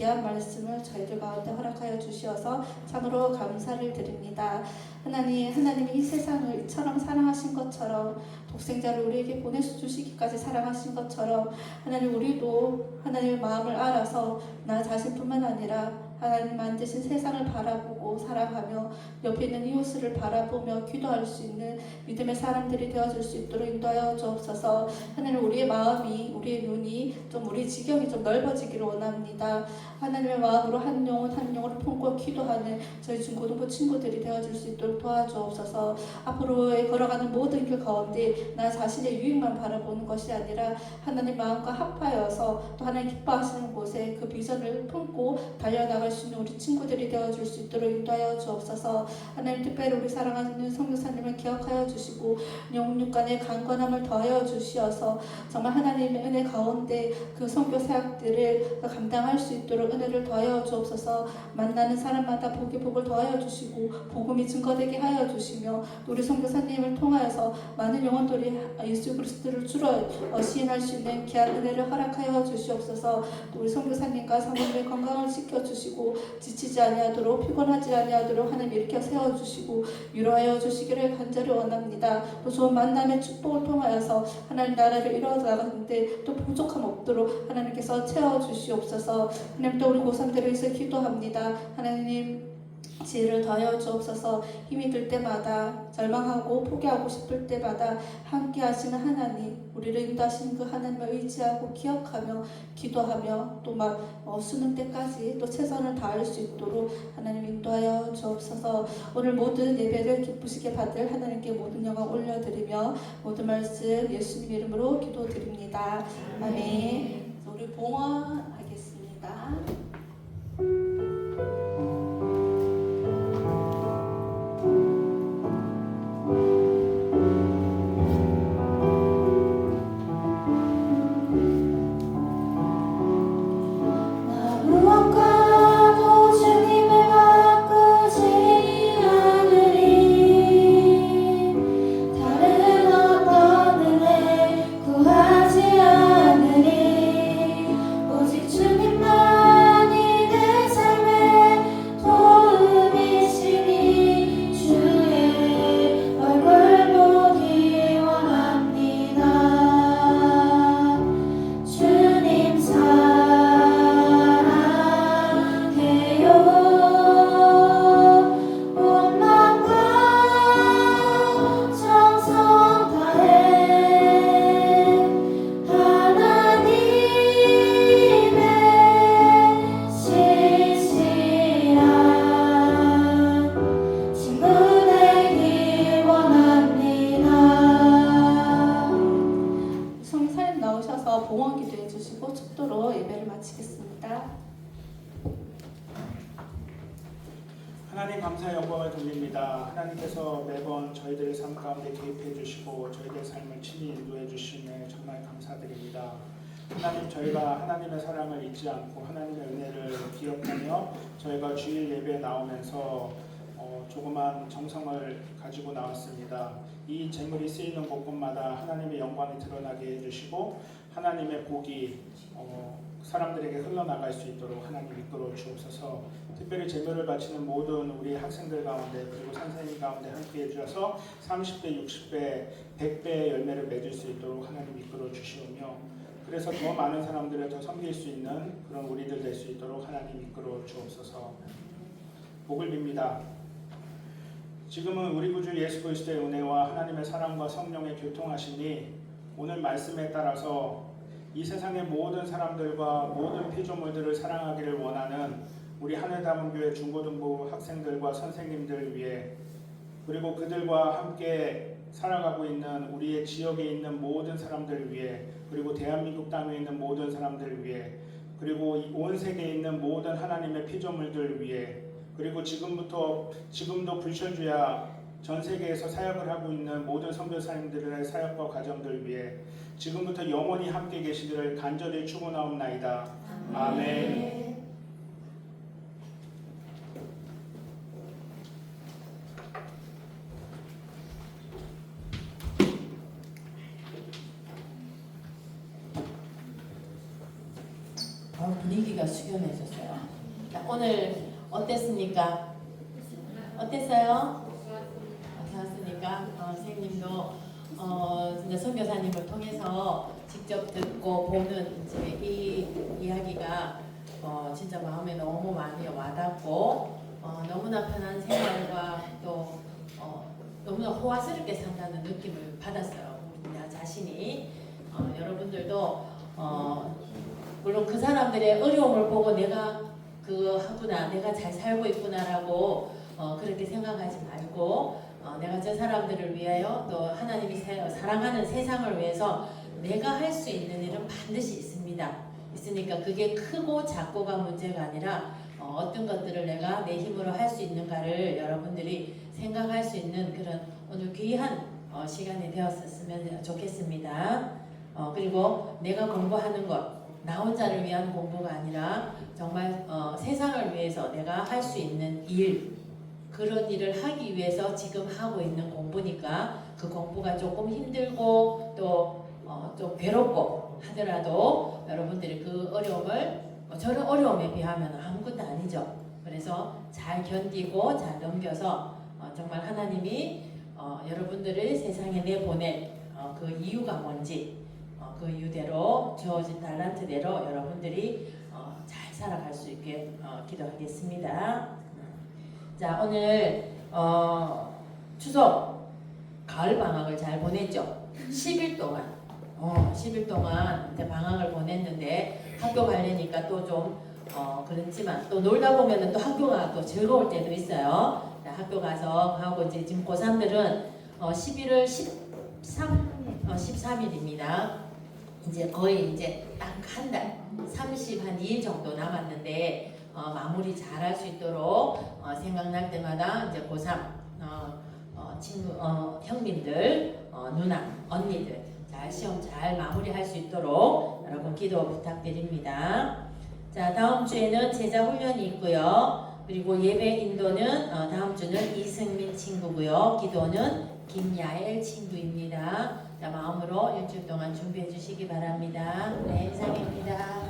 귀한 말씀을 저희들 가운데 허락하여 주시어서 참으로 감사를 드립니다. 하나님이 이 세상을 이처럼 사랑하신 것처럼 독생자를 우리에게 보내주시기까지 사랑하신 것처럼 하나님 우리도 하나님의 마음을 알아서 나 자신뿐만 아니라 하나님 만드신 세상을 바라보고 사랑하며 옆에 있는 이웃을 바라보며 기도할 수 있는 믿음의 사람들이 되어줄 수 있도록 인도하여 주옵소서. 하나님 우리의 마음이 우리의 눈이 좀 우리 지경이 좀 넓어지기를 원합니다. 하나님의 마음으로 한 영혼을 품고 기도하는 저희 중고등부 친구들이 되어줄 수 있도록 도와주옵소서. 앞으로의 걸어가는 모든 길 가운데 나 자신의 유익만 바라보는 것이 아니라 하나님 마음과 합하여서 또 하나님 기뻐하시는 곳에 그 비전을 품고 달려나갈 수 있는 우리 친구들이 되어줄 수 있도록 인도하여 주옵소서. 하나님 특별히 우리 사랑하는 성교사님을 기억하여 주시고 영육간의 강건함을 더하여 주시어서 정말 하나님의 은혜 가운데 그 선교 사역들을 감당할 수 있도록 은혜를 더하여 주옵소서. 만나는 사람마다 복을 더하여 주시고 복음이 증거되게 하여 주시며 우리 선교사님을 통하여서 많은 영혼들이 예수 그리스도를 주로 시인할 수 있는 귀한 은혜를 허락하여 주시옵소서. 또 우리 선교사님과 사모님의 건강을 지켜주시고 지치지 아니하도록 피곤하지 아니하도록 하나님 일으켜 세워주시고 위로하여 주시기를 간절히 원합니다. 또 좋은 만남의 축복을 통하여서 하나님 나라를 이루어 나가는데 또 부족함 없도록 하나님께서 채워주시옵소서. 하나님 또 우리 고3들을 위해서 기도합니다. 하나님 지혜를 더하여 주옵소서. 힘이 들 때마다 절망하고 포기하고 싶을 때마다 함께 하시는 하나님 우리를 인도하시는 그 하나님을 의지하고 기억하며 기도하며 또 수능 때까지 또 최선을 다할 수 있도록 하나님 인도하여 주옵소서. 오늘 모든 예배를 기쁘시게 받을 하나님께 모든 영광 올려드리며 모든 말씀 예수님 이름으로 기도드립니다. 아멘. 우리 봉헌하겠습니다. 봉헌 기도해 주시고 축도로 예배를 마치겠습니다. 하나님 감사의 영광을 돌립니다. 하나님께서 매번 저희들의 삶 가운데 개입해 주시고 저희들의 삶을 친히 인도해 주시네 정말 감사드립니다. 하나님 저희가 하나님의 사랑을 잊지 않고 하나님의 은혜를 기억하며 저희가 주일 예배에 나오면서 조그만 정성을 가지고 나왔습니다. 이 재물이 쓰이는 곳곳마다 하나님의 영광이 드러나게 해주시고 하나님의 복이 사람들에게 흘러나갈 수 있도록 하나님 이끌어 주옵소서. 특별히 재물을 바치는 모든 우리 학생들 가운데 그리고 선생님 가운데 함께 해주셔서 30배, 60배, 100배의 열매를 맺을 수 있도록 하나님 이끌어 주시오며 그래서 더 많은 사람들을 더 섬길 수 있는 그런 우리들 될 수 있도록 하나님 이끌어 주옵소서. 복을 빕니다. 지금은 우리 구주 예수 그리스도의 은혜와 하나님의 사랑과 성령의 교통하시니 오늘 말씀에 따라서 이 세상의 모든 사람들과 모든 피조물들을 사랑하기를 원하는 우리 하늘다문교회 중고등부 학생들과 선생님들을 위해 그리고 그들과 함께 살아가고 있는 우리의 지역에 있는 모든 사람들을 위해 그리고 대한민국 땅에 있는 모든 사람들을 위해 그리고 온 세계에 있는 모든 하나님의 피조물들을 위해 그리고 지금도 불천주야 전 세계에서 사역을 하고 있는 모든 선교사님들의 사역과 가정들을 위해 지금부터 영원히 함께 계시기를 간절히 축원하옵나이다. 아멘. 분위기가 숙연해졌어요. 오늘 어땠습니까? 어땠어요? 좋았습니까? 선생님도 진짜 선교사님을 통해서 직접 듣고 보는 이제 이 이야기가 진짜 마음에 너무 많이 와닿고 너무나 편한 생활과 또 너무나 호화스럽게 산다는 느낌을 받았어요. 나 자신이 여러분들도 물론 그 사람들의 어려움을 보고 내가 그거 하구나, 내가 잘 살고 있구나라고 그렇게 생각하지 말고 내가 저 사람들을 위하여 또 하나님이 사랑하는 세상을 위해서 내가 할 수 있는 일은 반드시 있으니까 그게 크고 작고가 문제가 아니라 어떤 것들을 내가 내 힘으로 할 수 있는가를 여러분들이 생각할 수 있는 그런 오늘 귀한 시간이 되었으면 좋겠습니다. 그리고 내가 공부하는 것 나 혼자를 위한 공부가 아니라 정말 세상을 위해서 내가 할 수 있는 일 그런 일을 하기 위해서 지금 하고 있는 공부니까 그 공부가 조금 힘들고 또 좀 괴롭고 하더라도 여러분들이 그 어려움을 저런 어려움에 비하면 아무것도 아니죠. 그래서 잘 견디고 잘 넘겨서 정말 하나님이 여러분들을 세상에 내보낼 그 이유가 뭔지 그 이유대로 주어진 달란트대로 여러분들이 잘 살아갈 수 있게 기도하겠습니다. 자, 오늘 추석 가을 방학을 잘 보냈죠. 10일 동안 10일 동안 이제 방학을 보냈는데 학교 가려니까 또 좀 그렇지만 또 놀다 보면은 또 학교가 또 즐거울 때도 있어요. 학교 가서 하고 이제 지금 고3들은 11월 13일입니다. 이제 거의 이제 딱 한 달, 32일 정도 남았는데 마무리 잘 할 수 있도록 생각날 때마다 이제 고3 친구, 형님들, 누나, 언니들 잘 시험 잘 마무리할 수 있도록 여러분 기도 부탁드립니다. 자, 다음 주에는 제자 훈련이 있고요. 그리고 예배 인도는 다음 주는 이승민 친구고요. 기도는 김야엘 친구입니다. 자, 마음으로 일주일 동안 준비해 주시기 바랍니다. 네, 이상입니다.